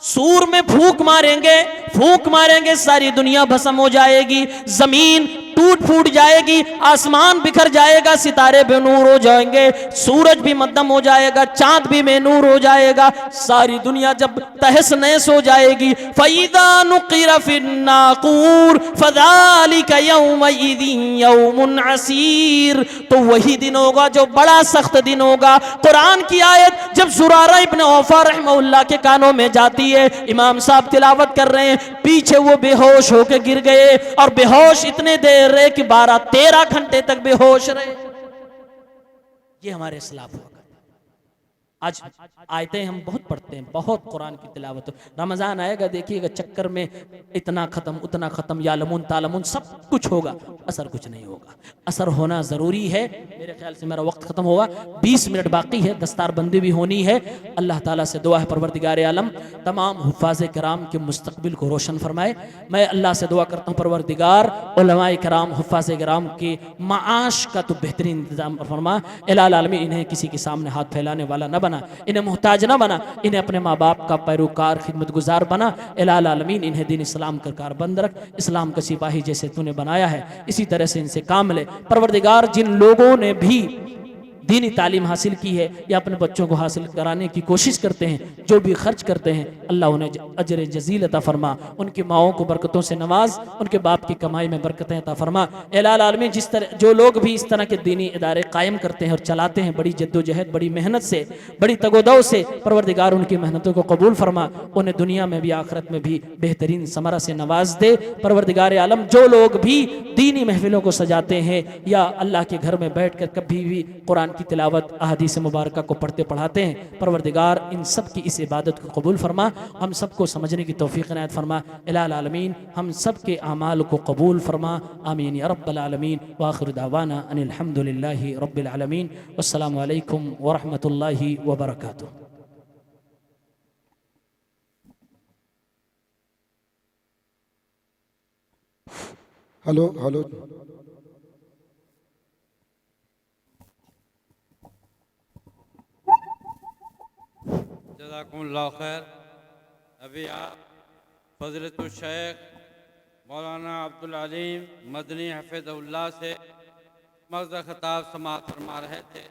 सूर में फूंक मारेंगे, सारी दुनिया भस्म हो जाएगी, जमीन टूट फूट जाएगी, आसमान बिखर जाएगा, सितारे बेनूर हो जाएंगे, सूरज भी मद्दम हो जाएगा, चांद भी बेनूर हो जाएगा, सारी दुनिया जब तहस नहस हो जाएगी। फ़इज़ा नुक़िर फ़िन्नाक़ूर फ़ज़ालिका यौमइज़िन यौमुन असीर। तो वही दिन होगा जो बड़ा सख्त दिन होगा। कुरान की आयत जब जुरारा इब्ने औफा रहमतुल्लाह के कानों में जाती है, इमाम साहब तिलावत कर रहे हैं, पीछे वो बेहोश होकर गिर गए, और बेहोश इतने देर रहे कि 12-13 घंटे तक बेहोश रहे। ये हमारे इस्लाफ होगा। आज आयतें हम बहुत पढ़ते हैं, बहुत कुरान की तिलावत। रमजान आएगा, देखिएगा चक्कर में इतना खत्म उतना खत्म, यालमुन तालमुन सब कुछ होगा, असर कुछ नहीं होगा। असर होना जरूरी है। मेरे ख्याल से मेरा वक्त खत्म होगा, 20 मिनट बाकी है, दस्तारबंदी भी होनी है। अल्लाह ताला से दुआ है परवरदिगार आलम तमाम हुफ़ाज़े किराम के मुस्तक़बिल को रोशन फरमाए। मैं अल्लाह से दुआ करता हूँ परवरदिगार उलमाए किराम हुफ़ाज़े किराम के माआश का तो बेहतरीन इंतजाम फरमा। इलाल आलमीन इन्हें किसी के सामने हाथ फैलाने वाला न बना, इन्हें मोहताज न बना, इन्हें अपने माँ बाप का पैरोकार खिदमत गुजार बना। इलाल आलमीन इन्हें दीन इस्लाम का कारबंद रख, इस्लाम का सिपाही जैसे तूने बनाया है इसी तरह से इनसे काम ले। परवरदिगार जिन लोगों ने भी दीनी तालीम हासिल की है या अपने बच्चों को हासिल कराने की कोशिश करते हैं, जो भी खर्च करते हैं, अल्लाह उन्हें अजर जजील अता फरमा, उनकी माओं को बरकतों से नवाज, उनके बाप की कमाई में बरकतें अता फरमा। इलाल आलमीन जिस तरह जो लोग भी इस तरह के दीनी इदारे कायम करते हैं और चलाते हैं, बड़ी जद्दोजहद, बड़ी मेहनत से, बड़ी तगोदौ से, परवरदिगार उनकी मेहनतों को कबूल फरमा, उन्हें दुनिया में भी आखिरत में भी बेहतरीन समरा से नवाज दे। परवरदिगार आलम जो लोग भी दीनी महफिलों को सजाते हैं या अल्लाह के घर में बैठ कर कभी भी कुरान की तिलावत अहादीस मुबारका को पढ़ते पढ़ाते हैं, परवरदिगार इन सब की इस इबादत को कबूल फरमा, हम सबको समझने की तौफीक इनायत फरमा। इलाल आलमीन हम सब के अमाल को कबूल फरमा, आमीन या रब्बल आलमीन। व आखिर दावाना अनिल हम्दुलिल्लाहि रब्बिल आलमीन। वस्सलामु अलैकुम व रहमतुल्लाहि व बरकातुहू। हेलो हेलो जज़ाकुमुल्लाह खैर। अभी आप फज़लतुल शेख मौलाना अब्दुल अलीम मदनी हफ़िज़हुल्लाह से मज़्ज़ ख़िताब समाअत फरमा रहे थे।